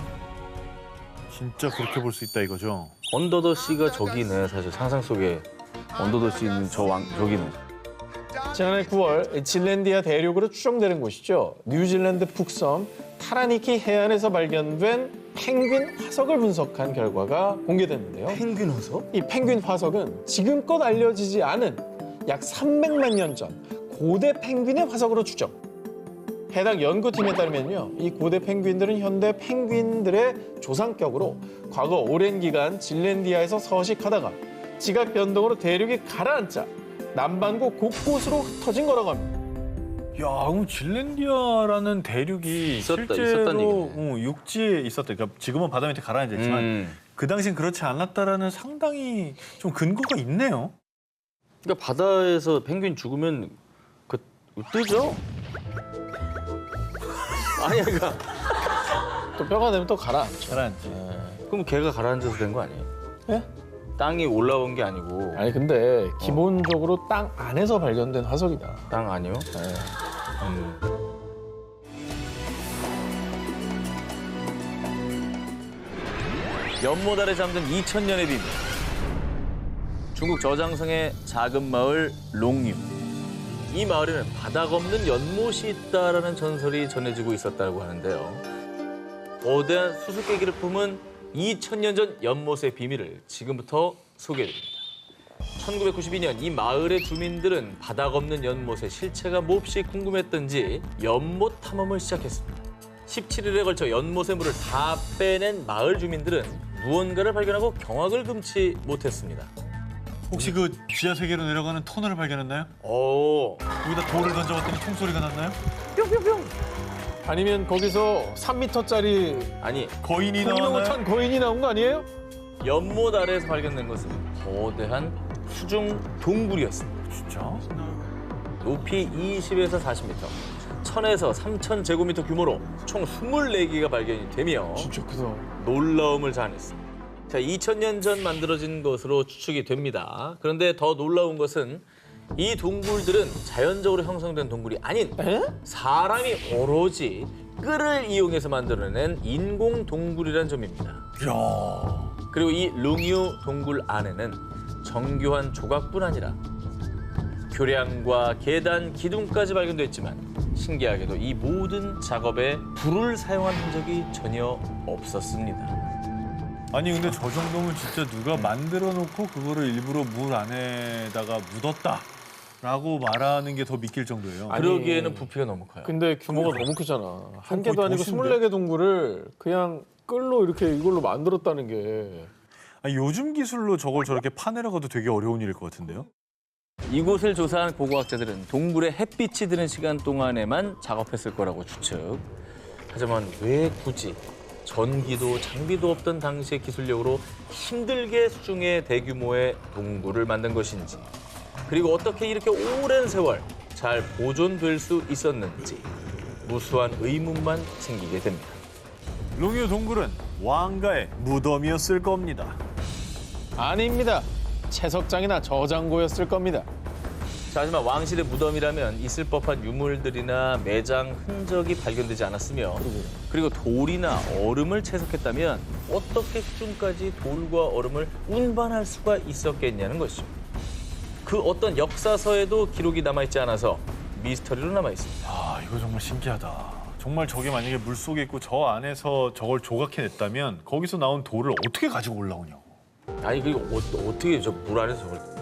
진짜 그렇게 볼 수 있다 이거죠? 언더더 씨가 저기네, 사실 상상 속에. 언더더 씨 있는 저기는. 지난해 9월 질랜디아 대륙으로 추정되는 곳이죠. 뉴질랜드 북섬 타라니키 해안에서 발견된 펭귄 화석을 분석한 결과가 공개됐는데요. 펭귄 화석? 이 펭귄 화석은 지금껏 알려지지 않은 약 300만 년 전 고대 펭귄의 화석으로 추정. 해당 연구팀에 따르면요, 이 고대 펭귄들은 현대 펭귄들의 조상격으로 과거 오랜 기간 질랜디아에서 서식하다가 지각 변동으로 대륙이 가라앉자 남반구 곳곳으로 흩어진 거라고 합니다. 야, 그럼 질랜디아라는 대륙이 있었다는 실제로 얘기네. 육지에 있었다. 그러니까 지금은 바다 밑에 가라앉아 있지만 그 당시엔 그렇지 않았다라는 상당히 좀 근거가 있네요. 그러니까 바다에서 펭귄 죽으면 그 뜨죠? 아니, 그러니까 또 뼈가 되면 또 가라앉죠. 가라앉지. 그럼 걔가 가라앉아서 된 거 아니에요? 예? 땅이 올라온 게 아니고 아니 근데 기본적으로 땅 안에서 발견된 화석이다. 땅 아니요? 연못 아래 잠든 2000년의 비밀. 중국 저장성의 작은 마을 롱유. 이 마을에는 바닥 없는 연못이 있다라는 전설이 전해지고 있었다고 하는데요. 거대한 수수께끼를 품은 2000년 전 연못의 비밀을 지금부터 소개해드립니다. 1992년 이 마을의 주민들은 바닥 없는 연못의 실체가 몹시 궁금했던지 연못 탐험을 시작했습니다. 17일에 걸쳐 연못의 물을 다 빼낸 마을 주민들은 무언가를 발견하고 경악을 금치 못했습니다. 혹시 그 지하 세계로 내려가는 터널을 발견했나요? 오, 거기다 돌을 던져봤더니 총소리가 났나요? 아니면 거기서 3m짜리 아니 거인이 공룡을 나왔나요? 탄 거인이 나온 거 아니에요? 연못 아래에서 발견된 것은 거대한 수중 동굴이었습니다. 진짜? 높이 20에서 40m, 1000에서 3000 제곱미터 규모로 총 24개가 발견이 되며 진짜 크다. 놀라움을 자아냈습니다. 자, 2000년 전 만들어진 것으로 추측이 됩니다. 그런데 더 놀라운 것은 이 동굴들은 자연적으로 형성된 동굴이 아닌 사람이 오로지 끈을 이용해서 만들어낸 인공 동굴이라는 점입니다. 이야. 그리고 이 룽유 동굴 안에는 정교한 조각뿐 아니라 교량과 계단, 기둥까지 발견됐지만 신기하게도 이 모든 작업에 불을 사용한 흔적이 전혀 없었습니다. 아니 근데 저 정도면 진짜 누가 만들어 놓고 그거를 일부러 물 안에다가 묻었다라고 말하는 게 더 믿길 정도예요. 그러기에는 부피가 너무 커요. 근데 규모가 너무 크잖아. 한 개도 거의 아니고 도시인데? 24개 동굴을 그냥 끌로 이렇게 이걸로 만들었다는 게. 아니, 요즘 기술로 저걸 저렇게 파내려가도 되게 어려운 일일 것 같은데요? 이곳을 조사한 고고학자들은 동굴에 햇빛이 드는 시간 동안에만 작업했을 거라고 추측. 하지만 왜 굳이 전기도 장비도 없던 당시의 기술력으로 힘들게 수중의 대규모의 동굴을 만든 것인지, 그리고 어떻게 이렇게 오랜 세월 잘 보존될 수 있었는지 무수한 의문만 생기게 됩니다. 롱유 동굴은 왕가의 무덤이었을 겁니다. 아닙니다. 채석장이나 저장고였을 겁니다. 자, 하지만 왕실의 무덤이라면 있을 법한 유물들이나 매장 흔적이 발견되지 않았으며, 그리고 돌이나 얼음을 채석했다면 어떻게 수중까지 돌과 얼음을 운반할 수가 있었겠냐는 것이죠. 그 어떤 역사서에도 기록이 남아있지 않아서 미스터리로 남아있습니다. 아, 이거 정말 신기하다. 정말 저게 만약에 물속에 있고 저 안에서 저걸 조각해냈다면 거기서 나온 돌을 어떻게 가지고 올라오냐고. 아니, 그리고 어떻게 저 물 안에서 저걸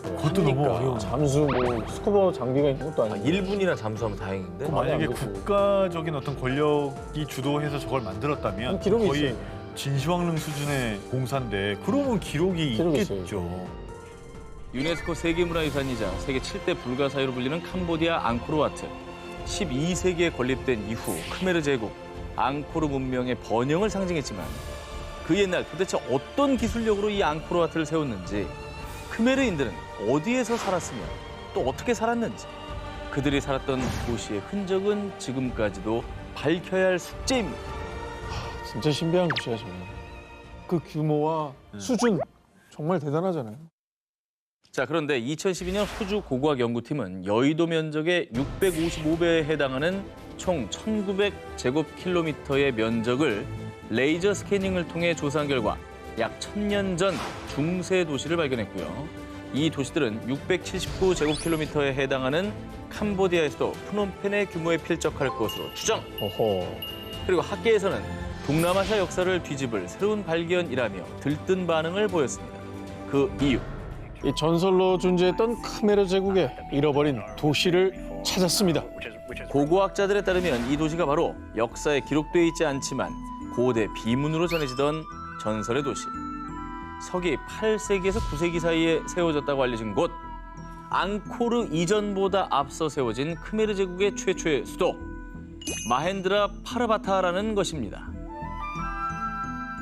그것도 너무 어려워. 잠수 뭐 스쿠버 장비가 있는 것도 아니고. 1분이나 잠수하면 다행인데. 만약에 안 되고. 국가적인 어떤 권력이 주도해서 저걸 만들었다면 기록이 거의 있어요. 진시황릉 수준의 공사인데 그러면 기록이 기록이 있겠죠. 유네스코 세계문화유산이자 세계 7대 불가사의로 불리는 캄보디아 앙코르와트. 12세기에 건립된 이후 크메르 제국, 앙코르 문명의 번영을 상징했지만 그 옛날 도대체 어떤 기술력으로 이 앙코르와트를 세웠는지, 크메르인들은 어디에서 살았으며 또 어떻게 살았는지, 그들이 살았던 도시의 흔적은 지금까지도 밝혀야 할 숙제입니다. 진짜 신비한 곳이야, 저는. 그 규모와 수준 정말 대단하잖아요. 자, 그런데 2012년 호주 고고학 연구팀은 여의도 면적의 655배에 해당하는 총 1900제곱킬로미터의 면적을 레이저 스캐닝을 통해 조사한 결과 약 1000년 전 중세 도시를 발견했고요. 이 도시들은 679제곱킬로미터에 해당하는 캄보디아의 수도 프놈펜의 규모에 필적할 것으로 추정. 어허. 그리고 학계에서는 동남아시아 역사를 뒤집을 새로운 발견이라며 들뜬 반응을 보였습니다. 그 이유. 이 전설로 존재했던 크메르 제국의 잃어버린 도시를 찾았습니다. 고고학자들에 따르면 이 도시가 바로 역사에 기록되어 있지 않지만 고대 비문으로 전해지던 전설의 도시. 서기 8세기에서 9세기 사이에 세워졌다고 알려진 곳. 앙코르 이전보다 앞서 세워진 크메르 제국의 최초의 수도. 마헨드라 파르바타라는 것입니다.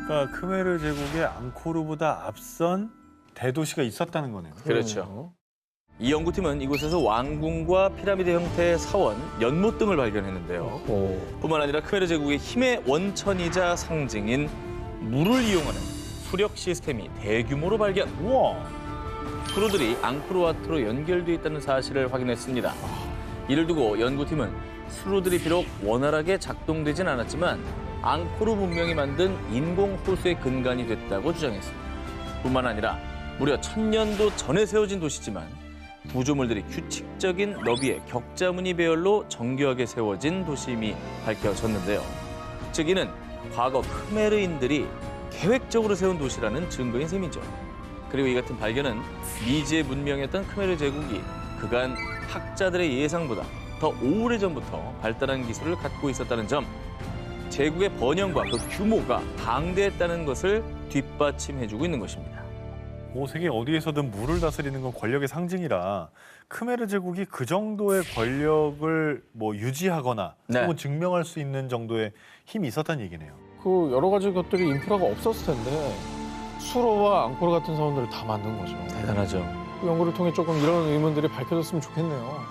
그러니까 크메르 제국의 앙코르보다 앞선 대도시가 있었다는 거네요. 그렇죠. 이 연구팀은 이곳에서 왕궁과 피라미드 형태의 사원, 연못 등을 발견했는데요. 뿐만 아니라 크메르 제국의 힘의 원천이자 상징인 물을 이용하는 수력 시스템이 대규모로 발견. 우와. 크루들이 앙코르와트로 연결돼 있다는 사실을 확인했습니다. 이를 두고 연구팀은 수로들이 비록 원활하게 작동되진 않았지만 앙코르 문명이 만든 인공 호수의 근간이 됐다고 주장했습니다. 뿐만 아니라 무려 1000년도 전에 세워진 도시지만 구조물들이 규칙적인 너비의 격자무늬 배열로 정교하게 세워진 도시임이 밝혀졌는데요. 즉 이는 과거 크메르인들이 계획적으로 세운 도시라는 증거인 셈이죠. 그리고 이 같은 발견은 미지의 문명이었던 크메르 제국이 그간 학자들의 예상보다 더 오래전부터 발달한 기술을 갖고 있었다는 점, 제국의 번영과 그 규모가 방대했다는 것을 뒷받침해주고 있는 것입니다. 세계 어디에서든 물을 다스리는 건 권력의 상징이라 크메르 제국이 그 정도의 권력을 유지하거나 네. 혹은 증명할 수 있는 정도의 힘이 있었다는 얘기네요. 그 여러 가지 것들이 인프라가 없었을 텐데 수로와 앙코르 같은 사원들을 다 만든 거죠. 대단하죠. 그 연구를 통해 조금 이런 의문들이 밝혀졌으면 좋겠네요.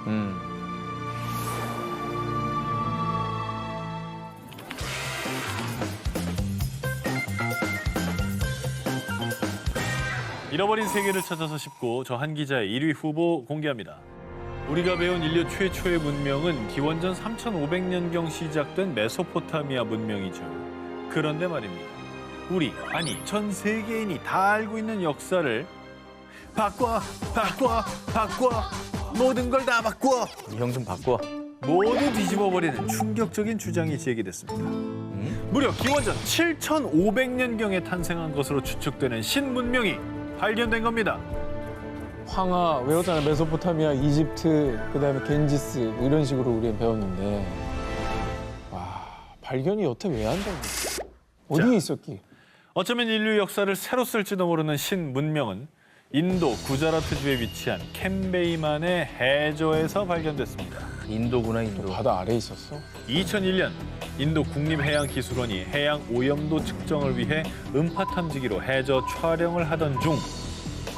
잃어버린 세계를 찾아서 싶고 저 한 기자의 1위 후보 공개합니다. 우리가 배운 인류 최초의 문명은 기원전 3500년경 시작된 메소포타미아 문명이죠. 그런데 말입니다. 전 세계인이 다 알고 있는 역사를 바꿔 모든 걸 다 바꿔 이 형 좀 바꿔. 모두 뒤집어버리는 충격적인 주장이 제기됐습니다. 무려 기원전 7500년경에 탄생한 것으로 추측되는 신문명이 발견된 겁니다. 황하 외웠잖아요. 메소포타미아, 이집트, 그다음에 겐지스 뭐 이런 식으로 우리는 배웠는데 와 발견이 여태 왜 안 된 거야? 어디에 있었기? 어쩌면 인류 역사를 새로 쓸지도 모르는 신문명은 인도 구자라트주에 위치한 캔베이만의 해저에서 발견됐습니다. 인도구나, 인도. 바다 아래에 있었어? 2001년 인도 국립해양기술원이 해양 오염도 측정을 위해 음파 탐지기로 해저 촬영을 하던 중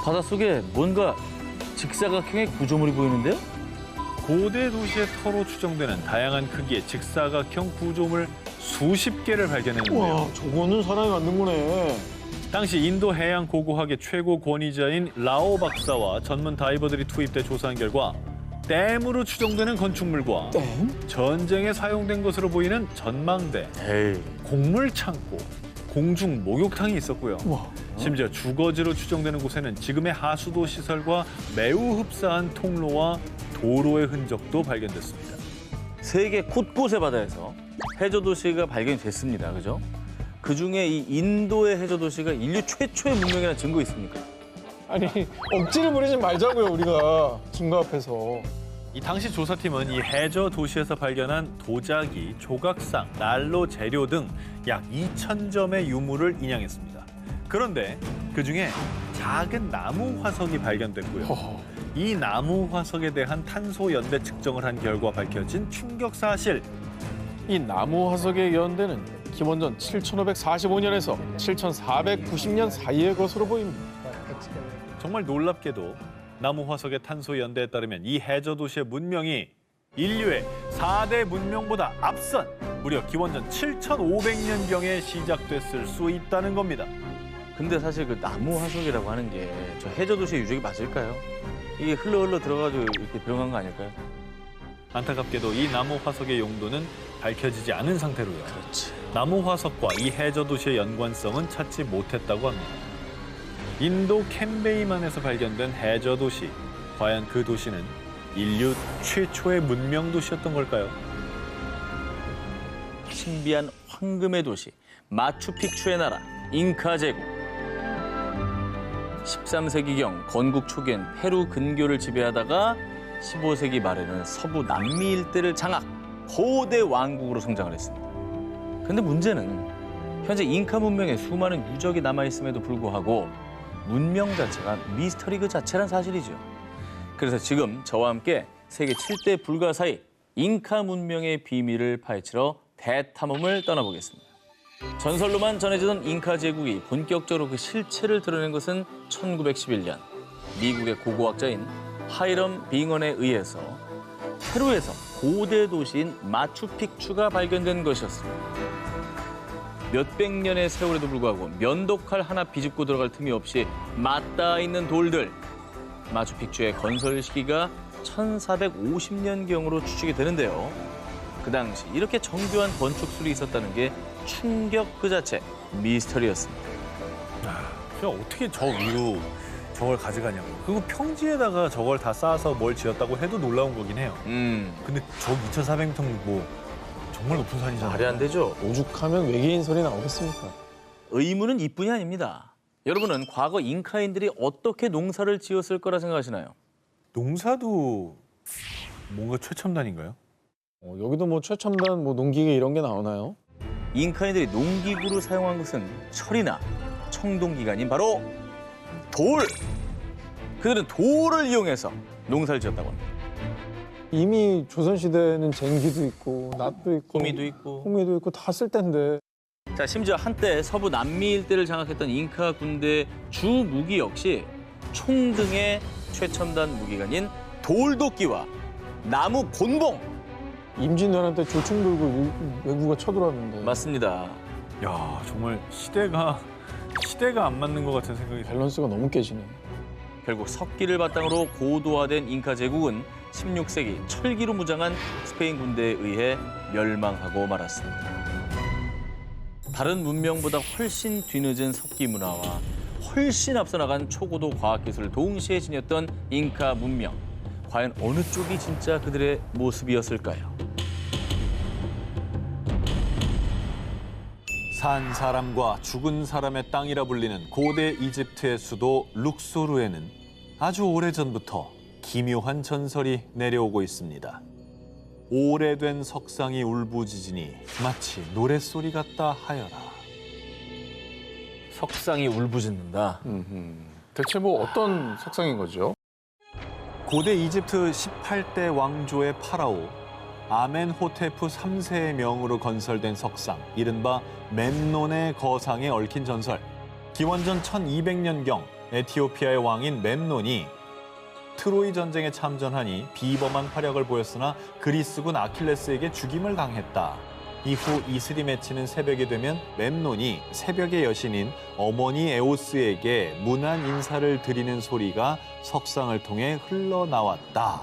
바닷속에 뭔가 직사각형의 구조물이 보이는데요? 고대 도시의 터로 추정되는 다양한 크기의 직사각형 구조물 수십 개를 발견했는데요. 와 저거는 사람이 만든 거네. 당시 인도 해양 고고학의 최고 권위자인 라오 박사와 전문 다이버들이 투입돼 조사한 결과 댐으로 추정되는 건축물과 땡? 전쟁에 사용된 것으로 보이는 전망대, 에이. 곡물 창고, 공중 목욕탕이 있었고요. 와. 심지어 주거지로 추정되는 곳에는 지금의 하수도 시설과 매우 흡사한 통로와 도로의 흔적도 발견됐습니다. 세계 곳곳의 바다에서 해저 도시가 발견됐습니다. 그죠? 그중에 이 인도의 해저 도시가 인류 최초의 문명이라는 증거 있습니까? 아니 억지를 부리지 말자고요 우리가 증거 앞에서. 이 당시 조사팀은 이 해저 도시에서 발견한 도자기, 조각상, 난로 재료 등 약 2,000점의 유물을 인양했습니다. 그런데 그중에 작은 나무 화석이 발견됐고요. 허허. 이 나무 화석에 대한 탄소 연대 측정을 한 결과 밝혀진 충격 사실. 이 나무 화석의 연대는 기원전 7545년에서 7490년 사이의 것으로 보입니다. 정말 놀랍게도 나무 화석의 탄소 연대에 따르면 이 해저 도시의 문명이 인류의 4대 문명보다 앞선 무려 기원전 7500년경에 시작됐을 수 있다는 겁니다. 근데 사실 그 나무 화석이라고 하는 게 저 해저 도시의 유적이 맞을까요? 이게 흘러 들어가지고 이렇게 들어간 거 아닐까요? 안타깝게도 이 나무 화석의 용도는 밝혀지지 않은 상태로요. 그렇지. 나무 화석과 이 해저 도시의 연관성은 찾지 못했다고 합니다. 인도 캔베이만에서 발견된 해저 도시. 과연 그 도시는 인류 최초의 문명 도시였던 걸까요? 신비한 황금의 도시, 마추픽추의 나라, 잉카 제국. 13세기경 건국 초기엔 페루 근교를 지배하다가 15세기 말에는 서부 남미 일대를 장악, 거대 왕국으로 성장을 했습니다. 그런데 문제는 현재 잉카 문명에 수많은 유적이 남아있음에도 불구하고 문명 자체가 미스터리 그 자체란 사실이죠. 그래서 지금 저와 함께 세계 7대 불가사의 잉카 문명의 비밀을 파헤치러 대탐험을 떠나보겠습니다. 전설로만 전해지던 잉카 제국이 본격적으로 그 실체를 드러낸 것은 1911년 미국의 고고학자인 하이럼 빙언에 의해서 페루에서 고대 도시인 마추픽추가 발견된 것이었습니다. 몇백 년의 세월에도 불구하고 면도칼 하나 비집고 들어갈 틈이 없이 맞닿아 있는 돌들. 마추픽추의 건설 시기가 1450년경으로 추측이 되는데요. 그 당시 이렇게 정교한 건축술이 있었다는 게 충격 그 자체, 미스터리였습니다. 그냥 어떻게 저 위로 저걸 가져가냐고. 그리고 평지에다가 저걸 다 쌓아서 뭘 지었다고 해도 놀라운 거긴 해요. 근데 저 2,400m 뭐 정말 높은 산이잖아요. 말이 안 되죠. 오죽하면 외계인 소리 나오겠습니까? 의문은 이뿐이 아닙니다. 여러분은 과거 잉카인들이 어떻게 농사를 지었을 거라 생각하시나요? 농사도 뭔가 최첨단인가요? 여기도 뭐 최첨단 뭐 농기계 이런 게 나오나요? 잉카인들이 농기구로 사용한 것은 철이나 청동기가 아닌 바로 돌! 그들은 돌을 이용해서 농사를 지었다고 합니다. 이미 조선시대에는 쟁기도 있고 낫도 있고 호미도 있고. 호미도 있고 다 쓸 텐데. 자, 심지어 한때 서부 남미 일대를 장악했던 잉카 군대의 주 무기 역시 총 등의 최첨단 무기가 아닌 돌도끼와 나무 곤봉! 임진왜란 때 조총 들고 외구가 쳐들어왔는데 맞습니다. 야, 정말 시대가 안 맞는 것 같은 생각이 들어요. 밸런스가 너무 깨지네. 결국 석기를 바탕으로 고도화된 잉카 제국은 16세기 철기로 무장한 스페인 군대에 의해 멸망하고 말았습니다. 다른 문명보다 훨씬 뒤늦은 석기 문화와 훨씬 앞서 나간 초고도 과학기술을 동시에 지녔던 잉카 문명. 과연 어느 쪽이 진짜 그들의 모습이었을까요? 산 사람과 죽은 사람의 땅이라 불리는 고대 이집트의 수도 룩소르에는 아주 오래전부터 기묘한 전설이 내려오고 있습니다. 오래된 석상이 울부짖으니 마치 노랫소리 같다 하여라. 석상이 울부짖는다. 대체 뭐 어떤 석상인 거죠? 고대 이집트 18대 왕조의 파라오 아멘호테프 3세의 명으로 건설된 석상, 이른바 멤논의 거상에 얽힌 전설. 기원전 1200년경 에티오피아의 왕인 멤논이 트로이 전쟁에 참전하니 비범한 활약을 보였으나 그리스군 아킬레스에게 죽임을 당했다. 이후 이슬이 맺히는 새벽이 되면 멤논이 새벽의 여신인 어머니 에오스에게 문안 인사를 드리는 소리가 석상을 통해 흘러나왔다.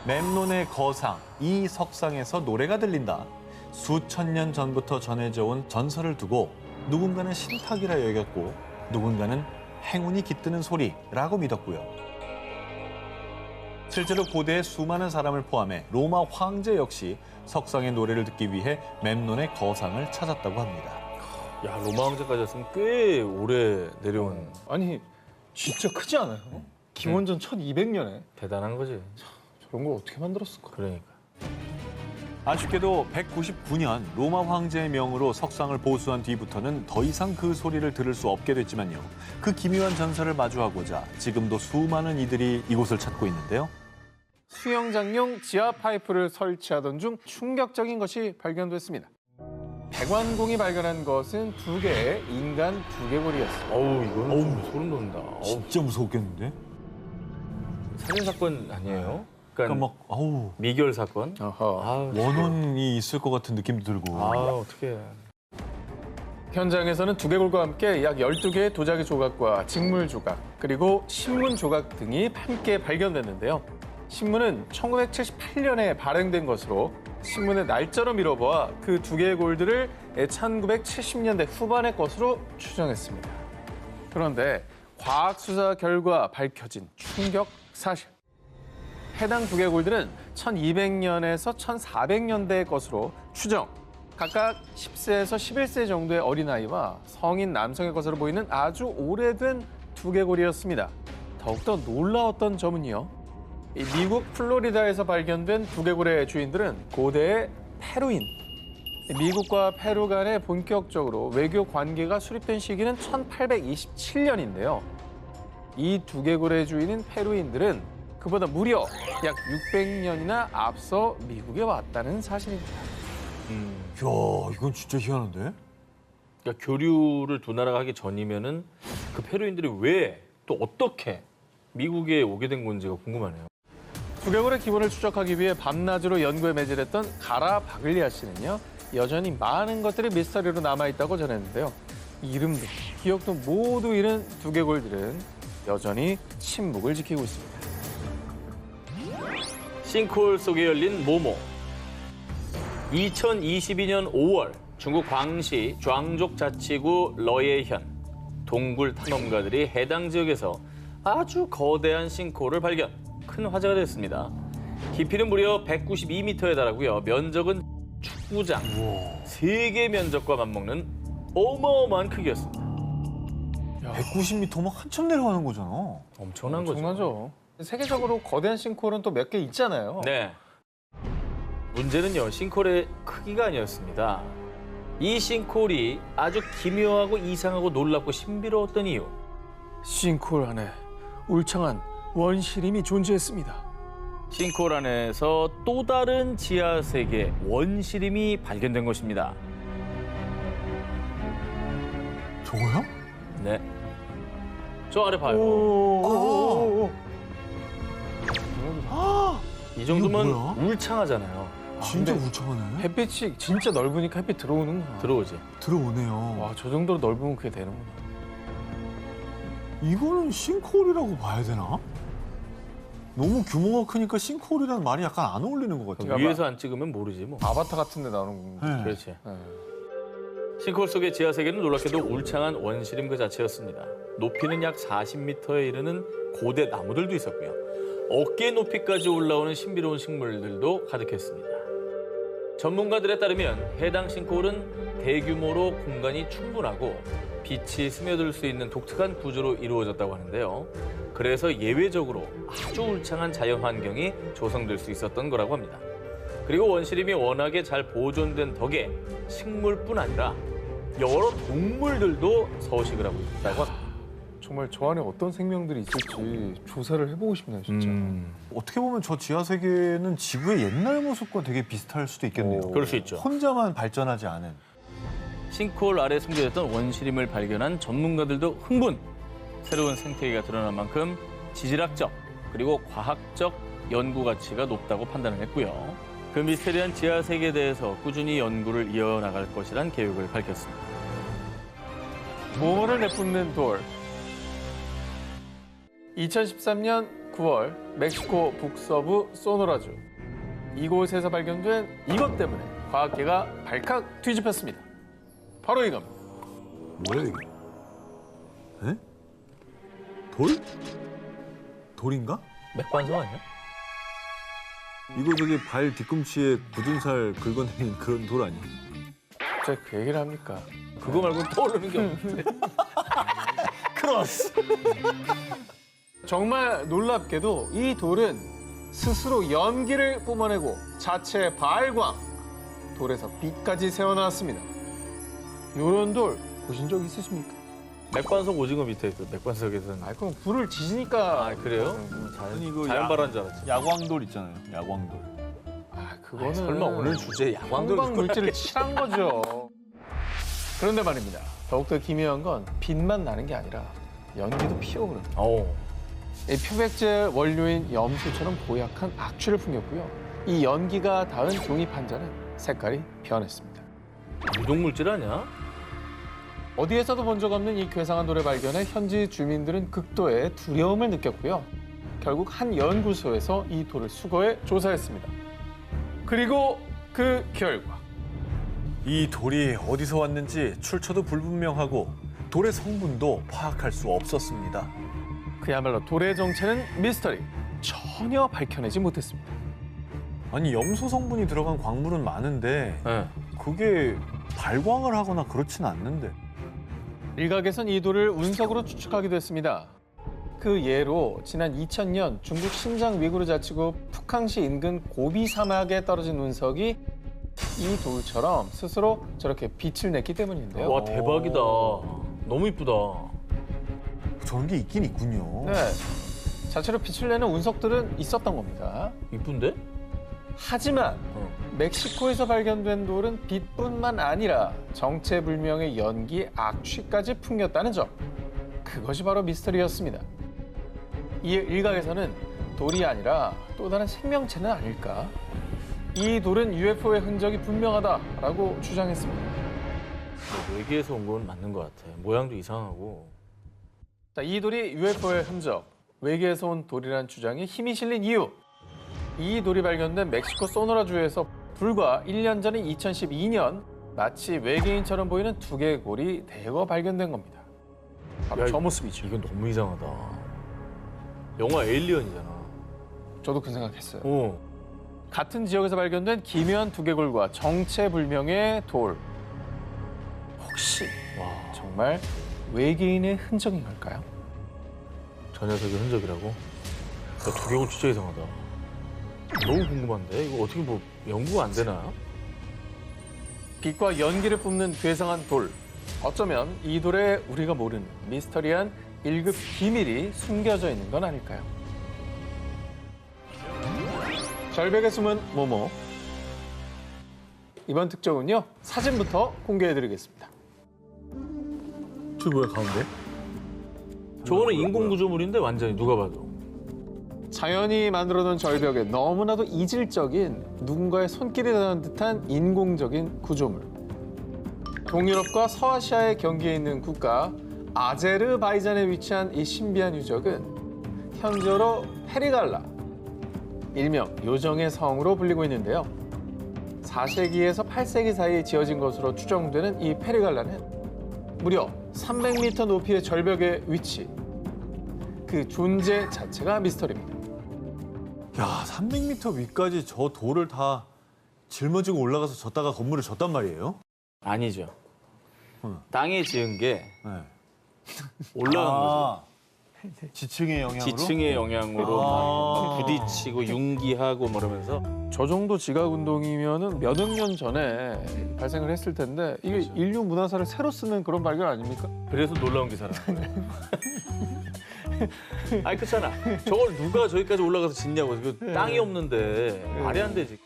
멤논의 거상, 이 석상에서 노래가 들린다. 수천 년 전부터 전해져 온 전설을 두고 누군가는 신탁이라 여겼고 누군가는 행운이 깃드는 소리라고 믿었고요. 실제로 고대의 수많은 사람을 포함해 로마 황제 역시 석상의 노래를 듣기 위해 멤논의 거상을 찾았다고 합니다. 야, 로마 황제까지였으면 꽤 오래 내려온 아니 진짜 크지 않아요? 기원전 1200년에 대단한 거지. 저런 걸 어떻게 만들었을까? 그러니까. 아쉽게도 199년 로마 황제의 명으로 석상을 보수한 뒤부터는 더 이상 그 소리를 들을 수 없게 됐지만요. 그 기묘한 전설을 마주하고자 지금도 수많은 이들이 이곳을 찾고 있는데요. 수영장용 지하 파이프를 설치하던 중 충격적인 것이 발견됐습니다. 백완공이 발견한 것은 2개의 인간 두개골이었습니다. 어우, 이거는 좀 소름 돋는다. 진짜 무서웠겠는데? 살인 사건 아니에요? 그러니까 그러니까 막 어우 미결 사건? 어허. 아우, 원혼이 있을 것 같은 느낌도 들고. 어떡해. 현장에서는 두개골과 함께 약 12개의 도자기 조각과 직물 조각, 그리고 신문 조각 등이 함께 발견됐는데요. 신문은 1978년에 발행된 것으로 신문의 날짜로 미뤄보아 그 두개골들을 1970년대 후반의 것으로 추정했습니다. 그런데 과학 수사 결과 밝혀진 충격 사실. 해당 두개골들은 1200년에서 1400년대의 것으로 추정. 각각 10세에서 11세 정도의 어린아이와 성인 남성의 것으로 보이는 아주 오래된 두개골이었습니다. 더욱더 놀라웠던 점은요. 이 미국 플로리다에서 발견된 두개골의 주인들은 고대의 페루인. 미국과 페루 간에 본격적으로 외교 관계가 수립된 시기는 1827년인데요. 이 두개골의 주인인 페루인들은 그보다 무려 약 600년이나 앞서 미국에 왔다는 사실입니다. 이야, 이건 진짜 희한한데? 그러니까 교류를 두 나라가 하기 전이면은 그 페루인들이 왜 또 어떻게 미국에 오게 된 건지가 궁금하네요. 두개골의 기본을 추적하기 위해 밤낮으로 연구에 매진했던 가라 바글리아 씨는요. 여전히 많은 것들이 미스터리로 남아있다고 전했는데요. 이름도 기억도 모두 잃은 두개골들은 여전히 침묵을 지키고 있습니다. 싱크홀 속에 열린 모모. 2022년 5월 중국 광시 좌ang족 자치구 러예현 동굴 탐험가들이 해당 지역에서 아주 거대한 싱크홀을 발견. 큰 화제가 됐습니다. 깊이는 무려 192m에 달하고요. 면적은 축구장 3개 면적과 맞먹는 어마어마한 크기였습니다. 190m 막 한참 내려가는 거잖아. 엄청난 거죠. 엄청나죠. 세계적으로 거대한 싱크홀은 또 몇 개 있잖아요. 네. 문제는요, 싱크홀의 크기가 아니었습니다. 이 싱크홀이 아주 기묘하고 이상하고 놀랍고 신비로웠던 이유. 싱크홀 안에 울창한 원시림이 존재했습니다. 싱크홀 안에서 또 다른 지하 세계 원시림이 발견된 것입니다. 저거요? 네. 저 아래 봐요. 이 정도면 이거 뭐야? 울창하잖아요. 진짜 근데 울창하네. 햇빛이 진짜 넓으니까 햇빛 들어오는구나. 들어오지. 들어오네요. 와, 저 정도로 넓으면 그게 되는구나. 이거는 싱크홀이라고 봐야 되나? 너무 규모가 크니까 싱크홀이라는 말이 약간 안 어울리는 것 같아요. 그러니까 위에서 안 찍으면 모르지 뭐. 아바타 같은 데 나오는 건데. 네. 그렇지. 네. 싱크홀 속의 지하 세계는 놀랍게도 울창한 원시림 그 자체였습니다. 높이는 약 40m에 이르는 고대 나무들도 있었고요. 어깨 높이까지 올라오는 신비로운 식물들도 가득했습니다. 전문가들에 따르면 해당 싱크홀은 대규모로 공간이 충분하고 빛이 스며들 수 있는 독특한 구조로 이루어졌다고 하는데요. 그래서 예외적으로 아주 울창한 자연 환경이 조성될 수 있었던 거라고 합니다. 그리고 원시림이 워낙에 잘 보존된 덕에 식물뿐 아니라 여러 동물들도 서식을 하고 있다고 합니다. 정말 저 안에 어떤 생명들이 있을지 조사를 해보고 싶네요, 진짜. 어떻게 보면 저 지하 세계는 지구의 옛날 모습과 되게 비슷할 수도 있겠네요. 그럴 수 있죠. 혼자만 발전하지 않은. 싱크홀 아래 숨겨졌던 원시림을 발견한 전문가들도 흥분! 새로운 생태계가 드러난 만큼 지질학적 그리고 과학적 연구 가치가 높다고 판단을 했고요. 그 미스테리한 지하 세계에 대해서 꾸준히 연구를 이어나갈 것이란 계획을 밝혔습니다. 모모를 내뿜는 돌. 2013년 9월 멕시코 북서부 소노라주. 이곳에서 발견된 이것 때문에 과학계가 발칵 뒤집혔습니다. 바로 이겁니다. 뭐야 이게? 에? 돌? 돌인가? 맥반석 아니야? 이거 저기 발 뒤꿈치에 굳은 살 긁어내린 그런 돌 아니야? 진짜 그 얘기를 합니까? 그거 말고 떠오르는 게 없는데. 크로스! 정말 놀랍게도 이 돌은 스스로 연기를 뿜어내고 자체 발광, 돌에서 빛까지 새어나왔습니다. 이런 돌 보신 적 있으십니까? 맥반석 오징어 밑에 있어. 맥반석에서는. 아, 그럼 불을 지지니까. 아, 그래요? 아니 이거 자연 발화인 줄 알았지. 야광돌 있잖아요. 야광돌. 아, 그거는 설마 오늘 주제 야광돌 형광 물질을 칠한 거죠. 그런데 말입니다. 더욱더 기묘한 건 빛만 나는 게 아니라 연기도 피어오릅니다. 이 표백제 원료인 염소처럼 고약한 악취를 풍겼고요. 이 연기가 닿은 종이 판자는 색깔이 변했습니다. 유독물질 아니야? 어디에서도 본 적 없는 이 괴상한 돌을 발견해 현지 주민들은 극도의 두려움을 느꼈고요. 결국 한 연구소에서 이 돌을 수거해 조사했습니다. 그리고 그 결과 이 돌이 어디서 왔는지 출처도 불분명하고 돌의 성분도 파악할 수 없었습니다. 그야말로 돌의 정체는 미스터리. 전혀 밝혀내지 못했습니다. 아니 염소 성분이 들어간 광물은 많은데 네. 그게 발광을 하거나 그렇진 않는데. 일각에선 이 돌을 운석으로 추측하기도 했습니다. 그 예로 지난 2000년 중국 신장 위구르 자치구 푸캉시 인근 고비 사막에 떨어진 운석이 이 돌처럼 스스로 저렇게 빛을 냈기 때문인데요. 와, 대박이다. 너무 이쁘다. 저런 게 있긴 있군요. 네, 자체로 빛을 내는 운석들은 있었던 겁니다. 이쁜데? 하지만 멕시코에서 발견된 돌은 빛뿐만 아니라 정체불명의 연기, 악취까지 풍겼다는 점. 그것이 바로 미스터리였습니다. 이에 일각에서는 돌이 아니라 또 다른 생명체는 아닐까? 이 돌은 UFO의 흔적이 분명하다라고 주장했습니다. 외계에서 온 건 맞는 것 같아. 모양도 이상하고. 자, 이 돌이 UFO의 흔적, 외계에서 온 돌이라는 주장에 힘이 실린 이유. 이 돌이 발견된 멕시코 소노라주에서 불과 1년 전인 2012년 마치 외계인처럼 보이는 두개골이 대거 발견된 겁니다. 바로 야, 저 모습이죠. 이건 너무 이상하다. 영화 에일리언이잖아. 저도 그 생각했어요. 어. 같은 지역에서 발견된 기묘한 두개골과 정체불명의 돌. 혹시 와, 정말 외계인의 흔적인 걸까요? 저 녀석의 흔적이라고? 야, 두개골 진짜 이상하다. 너무 궁금한데? 이거 어떻게 뭐 연구가 안 되나? 빛과 연기를 뿜는 괴상한 돌. 어쩌면 이 돌에 우리가 모르는 미스터리한 1급 비밀이 숨겨져 있는 건 아닐까요? 절벽에 숨은 모모. 이번 특종은요, 사진부터 공개해드리겠습니다. 저 뭐야, 가운데? 저거는 인공 구조물인데 완전히 누가 봐도. 자연이 만들어놓은 절벽에 너무나도 이질적인 누군가의 손길이 닿은 듯한 인공적인 구조물. 동유럽과 서아시아의 경계에 있는 국가 아제르바이잔에 위치한 이 신비한 유적은 현저로 페리갈라, 일명 요정의 성으로 불리고 있는데요. 4세기에서 8세기 사이에 지어진 것으로 추정되는 이 페리갈라는 무려 300m 높이의 절벽의 위치, 그 존재 자체가 미스터리입니다. 야, 300m 위까지 저 돌을 다 짊어지고 올라가서 졌다가 건물을 졌단 말이에요? 아니죠. 땅에 지은 게 네. 올라간 거죠. 지층의 영향으로? 지층의 영향으로 막 부딪히고 융기하고 뭐 이러면서 저 정도 지각 운동이면은 몇억 년 전에 발생을 했을 텐데 이게 그렇죠. 인류 문화사를 새로 쓰는 그런 발견 아닙니까? 그래서 놀라운 기사라. 아니 그렇잖아. 저걸 누가 저기까지 올라가서 짓냐고. 그 땅이 없는데 말이 안 되지.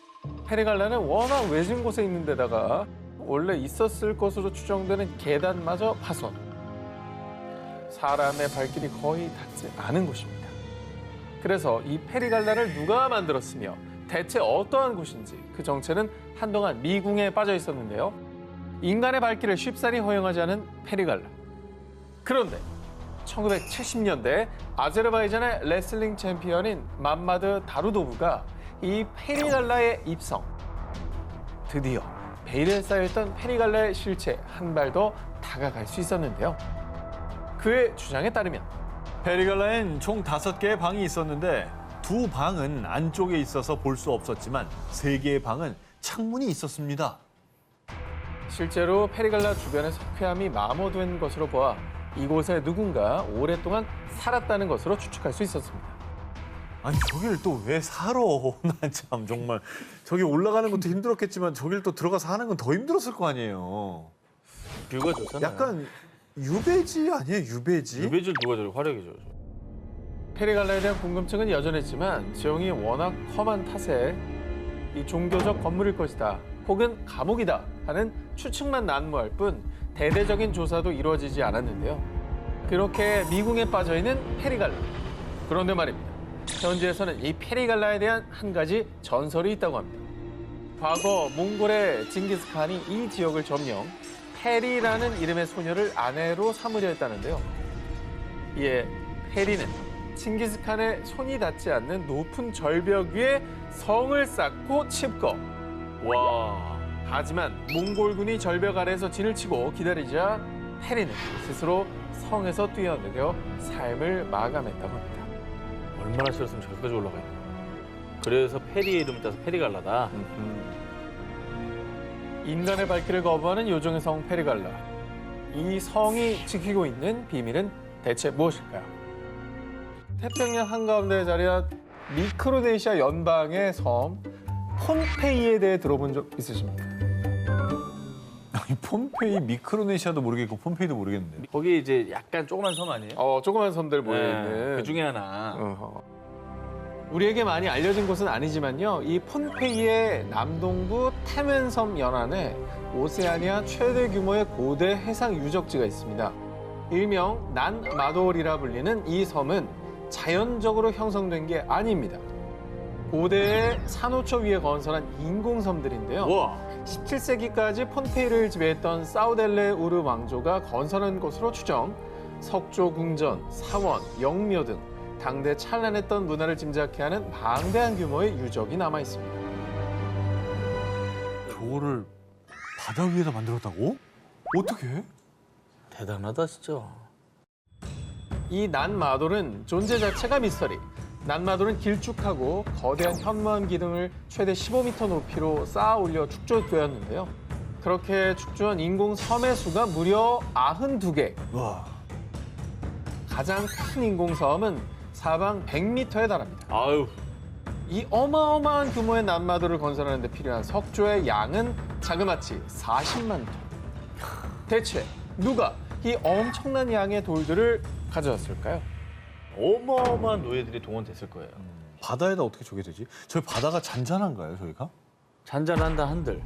페리갈라는 워낙 외진 곳에 있는 데다가 원래 있었을 것으로 추정되는 계단마저 파손. 사람의 발길이 거의 닿지 않은 곳입니다. 그래서 이 페리갈라를 누가 만들었으며 대체 어떠한 곳인지 그 정체는 한동안 미궁에 빠져 있었는데요. 인간의 발길을 쉽사리 허용하지 않은 페리갈라. 그런데 1970년대 아제르바이잔의 레슬링 챔피언인 맘마드 다루도브가 이 페리갈라에 입성. 드디어 베일에 쌓여있던 페리갈라의 실체 한 발 더 다가갈 수 있었는데요. 그의 주장에 따르면 페리갈라엔 총 5개의 방이 있었는데 2방은 안쪽에 있어서 볼 수 없었지만 3개의 방은 창문이 있었습니다. 실제로 페리갈라 주변의 석회암이 마모된 것으로 보아 이곳에 누군가 오랫동안 살았다는 것으로 추측할 수 있었습니다. 아니 저길 또 왜 살아? 난 참 정말 저기 올라가는 것도 힘들었겠지만 저길 또 들어가서 하는 건 더 힘들었을 거 아니에요. 뷰가 좋잖아요. 약간 유배지 아니에요? 유배지? 유배질 누가 저리 화력이죠. 페리갈라에 대한 궁금증은 여전했지만 지형이 워낙 험한 탓에 이 종교적 건물일 것이다 혹은 감옥이다 하는 추측만 난무할 뿐 대대적인 조사도 이루어지지 않았는데요. 그렇게 미궁에 빠져있는 페리갈라. 그런데 말입니다. 현지에서는 이 페리갈라에 대한 한 가지 전설이 있다고 합니다. 과거 몽골의 징기스칸이 이 지역을 점령, 페리라는 이름의 소녀를 아내로 삼으려 했다는데요. 이에 페리는 칭기스칸의 손이 닿지 않는 높은 절벽 위에 성을 쌓고 칩거. 와. 하지만 몽골군이 절벽 아래에서 진을 치고 기다리자 페리는 스스로 성에서 뛰어내려 삶을 마감했다고 합니다. 얼마나 싫었으면 저기까지 올라가 있나. 그래서 페리의 이름을 따서 페리갈라다. 인간의 발길을 거부하는 요정의 성 페리갈라. 이 성이 지키고 있는 비밀은 대체 무엇일까요? 태평양 한가운데 자리한 미크로네시아 연방의 섬 폼페이에 대해 들어본 적 있으십니까? 아니 폼페이 미크로네시아도 모르겠고 폼페이도 모르겠는데. 거기 이제 약간 조그만 섬 아니에요? 조그만 섬들 모여있는. 네, 그 중에 하나. 우리에게 많이 알려진 곳은 아니지만요. 이 폼페이의 남동부 타멘섬 연안에 오세아니아 최대 규모의 고대 해상 유적지가 있습니다. 일명 난마돌이라 불리는 이 섬은 자연적으로 형성된 게 아닙니다. 고대의 산호초 위에 건설한 인공섬들인데요. 와. 17세기까지 폼페이를 지배했던 사우델레 우르 왕조가 건설한 것으로 추정, 석조 궁전, 사원, 영묘 등 당대 찬란했던 문화를 짐작케 하는 방대한 규모의 유적이 남아 있습니다. 저거를 바다 위에다 만들었다고? 어떻게? 대단하다 진짜. 이 난마돌은 존재 자체가 미스터리. 난마돌은 길쭉하고 거대한 현무암 기둥을 최대 15m 높이로 쌓아 올려 축조되었는데요. 그렇게 축조한 인공 섬의 수가 무려 92개. 와. 가장 큰 인공 섬은 사방 100m에 달합니다. 아유, 이 어마어마한 규모의 난마돌을 건설하는 데 필요한 석조의 양은 자그마치 40만 톤. 대체 누가 이 엄청난 양의 돌들을 가져왔을까요? 어마어마한 노예들이 동원됐을 거예요. 바다에다 어떻게 저게 되지? 저희 바다가 잔잔한가요, 저희가? 잔잔한다 한들.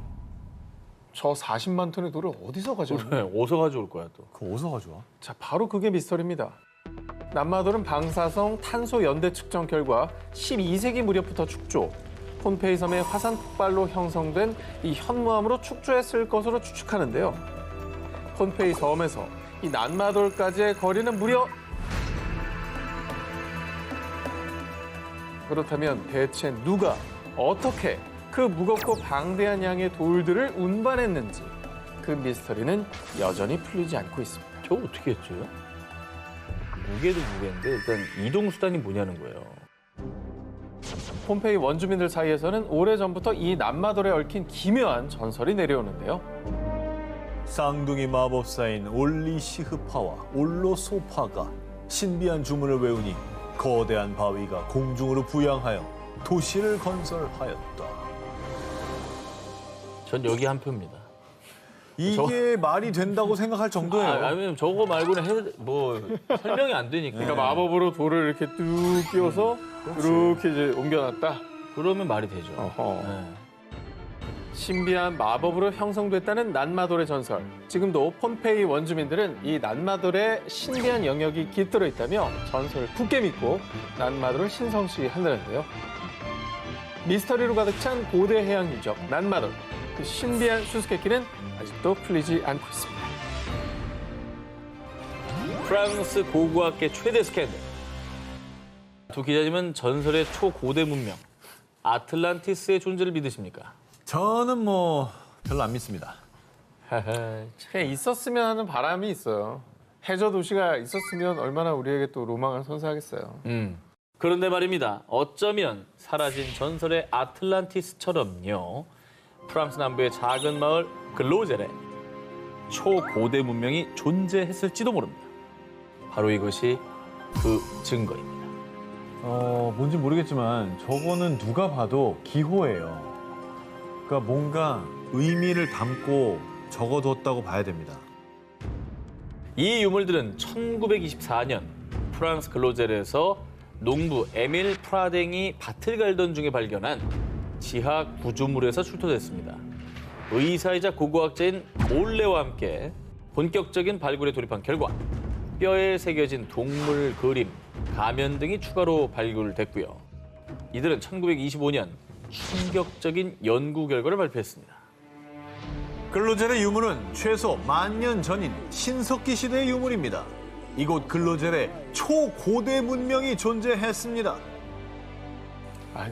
저 40만 톤의 돌을 어디서 가져왔나요? 어디서 가져올 거야 또. 그거 어디서 가져와? 자, 바로 그게 미스터리입니다. 난마돌은 방사성 탄소 연대 측정 결과 12세기 무렵부터 축조, 폰페이 섬의 화산 폭발로 형성된 이 현무암으로 축조했을 것으로 추측하는데요. 폰페이 섬에서 이 난마돌까지의 거리는 무려 그렇다면 대체 누가 어떻게 그 무겁고 방대한 양의 돌들을 운반했는지 그 미스터리는 여전히 풀리지 않고 있습니다. 저 어떻게 했죠? 무게도 무게인데 일단 이동 수단이 뭐냐는 거예요. 폼페이 원주민들 사이에서는 오래전부터 이 난마돌에 얽힌 기묘한 전설이 내려오는데요. 쌍둥이 마법사인 올리시흐파와 올로소파가 신비한 주문을 외우니 거대한 바위가 공중으로 부양하여 도시를 건설하였다. 전 여기 한 표입니다. 이게 말이 된다고 생각할 정도예요. 아니면 저거 말고는 설명이 안 되니까. 그러니까 마법으로 돌을 이렇게 뚝 끼워서 이렇게 이제 옮겨놨다. 그러면 말이 되죠. 어허. 네. 신비한 마법으로 형성됐다는 난마돌의 전설. 지금도 폼페이 원주민들은 이 난마돌에 신비한 영역이 깃들어 있다며 전설을 굳게 믿고 난마돌을 신성시한다는데요. 미스터리로 가득 찬 고대 해양 유적 난마돌. 그 신비한 수수께끼는 아직도 풀리지 않고 있습니다. 프랑스 고고학계 최대 스캔들. 두 기자님은 전설의 초고대 문명 아틀란티스의 존재를 믿으십니까? 저는 별로 안 믿습니다. 그냥 있었으면 하는 바람이 있어요. 해저 도시가 있었으면 얼마나 우리에게 또 로망을 선사하겠어요. 그런데 말입니다. 어쩌면 사라진 전설의 아틀란티스처럼요. 프랑스 남부의 작은 마을 글로젤에 초고대 문명이 존재했을지도 모릅니다. 바로 이것이 그 증거입니다. 뭔지 모르겠지만 저거는 누가 봐도 기호예요. 그러니까 뭔가 의미를 담고 적어뒀다고 봐야 됩니다. 이 유물들은 1924년 프랑스 글로젤에서 농부 에밀 프라댕이 밭을 갈던 중에 발견한 지하 구조물에서 출토됐습니다. 의사이자 고고학자인 몰레와 함께 본격적인 발굴에 돌입한 결과 뼈에 새겨진 동물 그림, 가면 등이 추가로 발굴됐고요. 이들은 1925년 충격적인 연구 결과를 발표했습니다. 글로젤의 유물은 최소 10,000년 전인 신석기 시대의 유물입니다. 이곳 글로젤에 초고대 문명이 존재했습니다.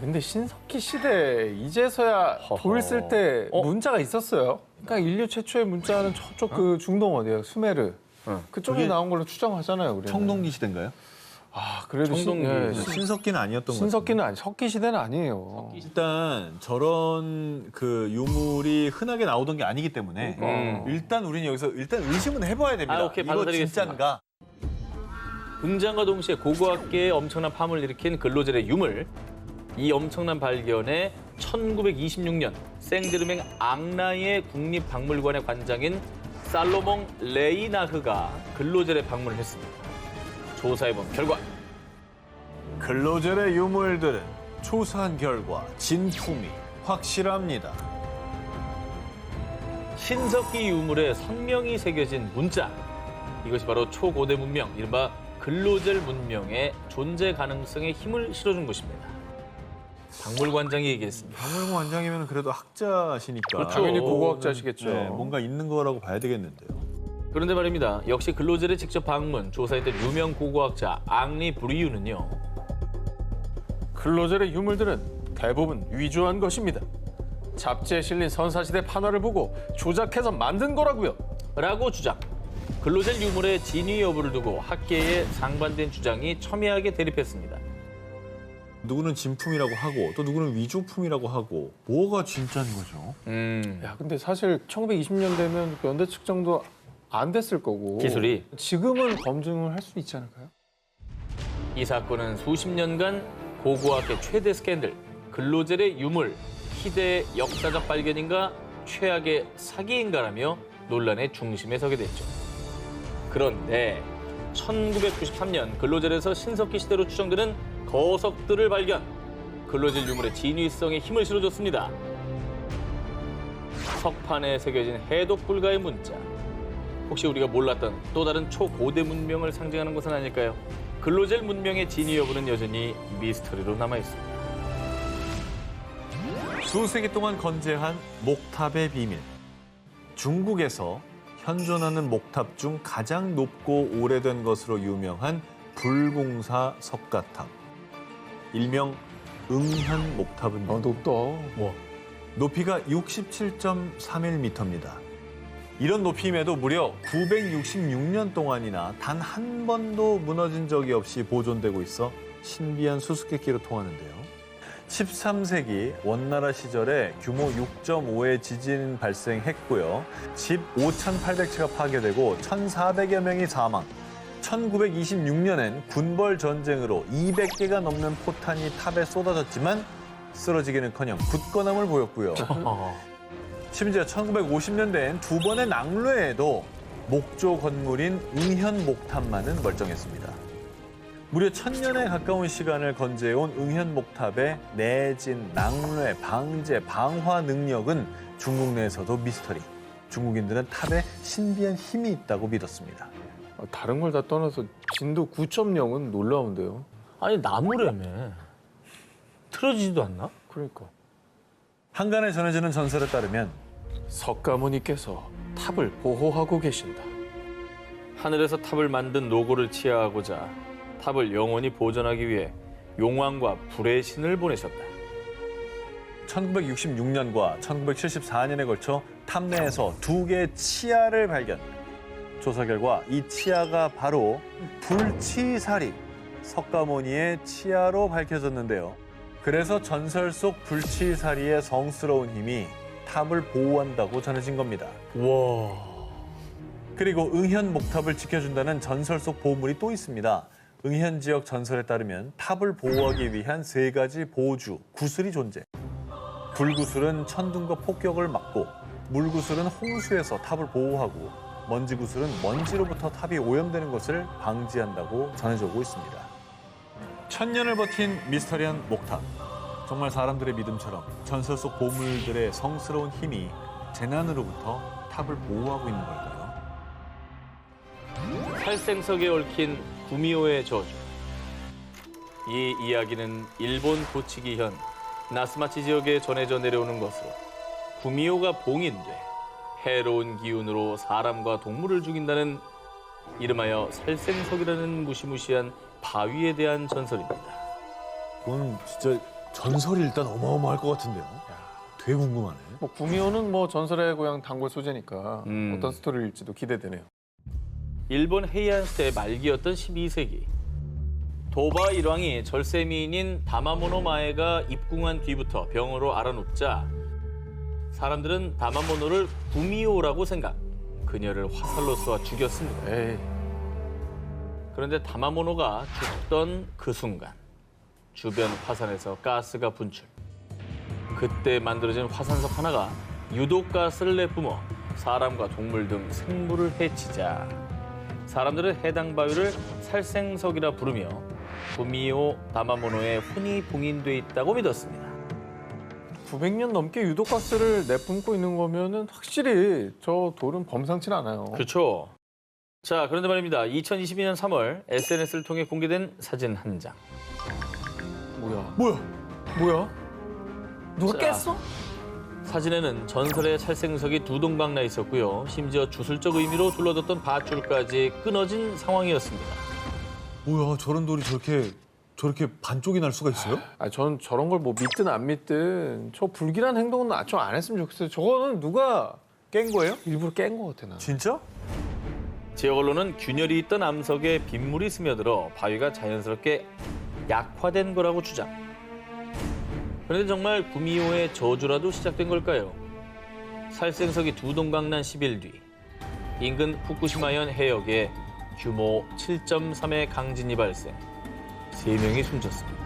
근데 신석기 시대 이제서야 허허. 돌 쓸 때 문자가 있었어요. 그러니까 인류 최초의 문자는 저쪽 그 중동 어디예요? 수메르. 그쪽에 그게 나온 걸로 추정하잖아요, 우리는. 청동기 시대인가요? 그래도 신석기는 아니었던 것 같아요. 신석기는 아니, 석기 시대는 아니에요. 일단 저런 그 유물이 흔하게 나오던 게 아니기 때문에 일단 우리는 여기서 일단 의심은 해봐야 됩니다. 오케이, 이거 받아들이겠습니다. 진짠가? 등장과 동시에 고고학계에 엄청난 파문을 일으킨 글로젤의 유물. 이 엄청난 발견에 1926년 생제르맹 앙라이의 국립박물관의 관장인 살로몽 레이나흐가 글로젤에 방문을 했습니다. 조사해본 결과 글로젤의 유물들은 조사한 결과 진품이 확실합니다. 신석기 유물에 선명히 새겨진 문자. 이것이 바로 초고대 문명, 이른바 글로젤 문명의 존재 가능성에 힘을 실어준 것입니다. 박물관장이 얘기했습니다. 박물관장이면 그래도 학자시니까 그렇죠. 당연히 고고학자시겠죠. 네, 뭔가 있는 거라고 봐야 되겠는데요. 그런데 말입니다. 역시 글로젤에 직접 방문, 조사했던 유명 고고학자 앙리 브리유는요. 글로젤의 유물들은 대부분 위조한 것입니다. 잡지에 실린 선사시대 판화를 보고 조작해서 만든 거라고요. 라고 주장. 근로젤 유물의 진위 여부를 두고 학계에 상반된 주장이 첨예하게 대립했습니다. 누구는 진품이라고 하고 또 누구는 위조품이라고 하고 뭐가 진짜인 거죠? 야, 근데 사실 1920년 되면 연대 측정도 안 됐을 거고 기술이. 지금은 검증을 할 수 있지 않을까요? 이 사건은 수십 년간 고고학의 최대 스캔들, 근로젤의 유물, 희대의 역사적 발견인가 최악의 사기인가라며 논란의 중심에 서게 됐죠. 그런데 1993년 근로젤에서 신석기 시대로 추정되는 거석들을 발견, 근로젤 유물의 진위성에 힘을 실어줬습니다. 석판에 새겨진 해독 불가의 문자. 혹시 우리가 몰랐던 또 다른 초고대 문명을 상징하는 것은 아닐까요? 근로젤 문명의 진위 여부는 여전히 미스터리로 남아있습니다. 수세기 동안 건재한 목탑의 비밀. 중국에서 현존하는 목탑 중 가장 높고 오래된 것으로 유명한 불공사 석가탑. 일명 응현목탑은 높다. 높이가 67.31m입니다. 이런 높이임에도 무려 966년 동안이나 단 한 번도 무너진 적이 없이 보존되고 있어 신비한 수수께끼로 통하는데요. 13세기 원나라 시절에 규모 6.5의 지진 발생했고요. 집 5,800채가 파괴되고 1,400여 명이 사망. 1926년엔 군벌 전쟁으로 200개가 넘는 포탄이 탑에 쏟아졌지만 쓰러지기는커녕 굳건함을 보였고요. 심지어 1950년대엔 두 번의 낙뢰에도 목조 건물인 응현목탑만은 멀쩡했습니다. 무려 1000년에 가까운 시간을 건재해온 응현목탑의 내진, 낙뢰, 방제, 방화 능력은 중국 내에서도 미스터리. 중국인들은 탑에 신비한 힘이 있다고 믿었습니다. 다른 걸 다 떠나서 진도 9.0은 놀라운데요. 아니 나무라며. 틀어지지도 않나? 그러니까. 한간에 전해지는 전설에 따르면 석가모니께서 탑을 보호하고 계신다. 하늘에서 탑을 만든 노고를 치하하고자 탑을 영원히 보존하기 위해 용왕과 불의 신을 보내셨다. 1966년과 1974년에 걸쳐 탑 내에서 두 개의 치아를 발견. 조사 결과 이 치아가 바로 불치사리, 석가모니의 치아로 밝혀졌는데요. 그래서 전설 속 불치사리의 성스러운 힘이 탑을 보호한다고 전해진 겁니다. 와. 그리고 응현목탑을 지켜준다는 전설 속 보물이 또 있습니다. 응현 지역 전설에 따르면 탑을 보호하기 위한 3가지 보주, 구슬이 존재. 불구슬은 천둥과 폭격을 막고, 물구슬은 홍수에서 탑을 보호하고, 먼지구슬은 먼지로부터 탑이 오염되는 것을 방지한다고 전해져 오고 있습니다. 1000년을 버틴 미스터리한 목탑. 정말 사람들의 믿음처럼 전설 속 보물들의 성스러운 힘이 재난으로부터 탑을 보호하고 있는 걸까요? 살생석에 얽힌 구미호의 저주. 이 이야기는 일본 고치기현 나스마치 지역에 전해져 내려오는 것으로 구미호가 봉인돼 해로운 기운으로 사람과 동물을 죽인다는 이름하여 살생석이라는 무시무시한 바위에 대한 전설입니다. 그건 진짜 전설이 일단 어마어마할 것 같은데요. 되게 궁금하네. 뭐 구미호는 뭐 전설의 고향 단골 소재니까 어떤 스토리일지도 기대되네요. 일본 헤이안 시대 말기였던 12세기. 도바 일왕이 절세미인인 다마모노 마에가 입궁한 뒤부터 병으로 앓아눕자 사람들은 다마모노를 구미호라고 생각. 그녀를 화살로 쏘아 죽였습니다. 에이. 그런데 다마모노가 죽던 그 순간 주변 화산에서 가스가 분출. 그때 만들어진 화산석 하나가 유독 가스를 내뿜어 사람과 동물 등 생물을 해치자 사람들은 해당 바위를 살생석이라 부르며 구미호 다마모노의 혼이 봉인돼 있다고 믿었습니다. 900년 넘게 유독가스를 내뿜고 있는 거면은 확실히 저 돌은 범상치 않아요. 그렇죠. 자, 그런데 말입니다. 2022년 3월 SNS를 통해 공개된 사진 한 장. 뭐야? 누가 자, 깼어? 사진에는 전설의 살생석이 두 동방 나 있었고요. 심지어 주술적 의미로 둘러뒀던 밧줄까지 끊어진 상황이었습니다. 뭐야, 저런 돌이 저렇게 저렇게 반쪽이 날 수가 있어요? 아, 전 저런 걸 뭐 믿든 안 믿든 저 불길한 행동은 좀 안 했으면 좋겠어요. 저거는 누가 깬 거예요? 일부러 깬 거 같아 나. 진짜? 지역 언론은 균열이 있던 암석에 빗물이 스며들어 바위가 자연스럽게 약화된 거라고 주장. 그런데 정말 구미호의 저주라도 시작된 걸까요? 살생석이 두 동강 난 10일 뒤 인근 후쿠시마현 해역에 규모 7.3의 강진이 발생. 3명이 숨졌습니다.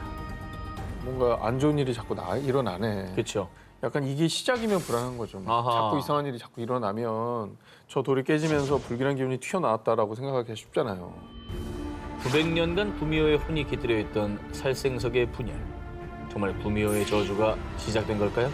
뭔가 안 좋은 일이 자꾸 일어나네. 그렇죠. 약간 이게 시작이면 불안한 거죠. 아하. 자꾸 이상한 일이 자꾸 일어나면 저 돌이 깨지면서 불길한 기운이 튀어나왔다라고 생각하기가 쉽잖아요. 900년간 구미호의 혼이 깃들여 있던 살생석의 분열. 정말 구미호의 저주가 시작된 걸까요?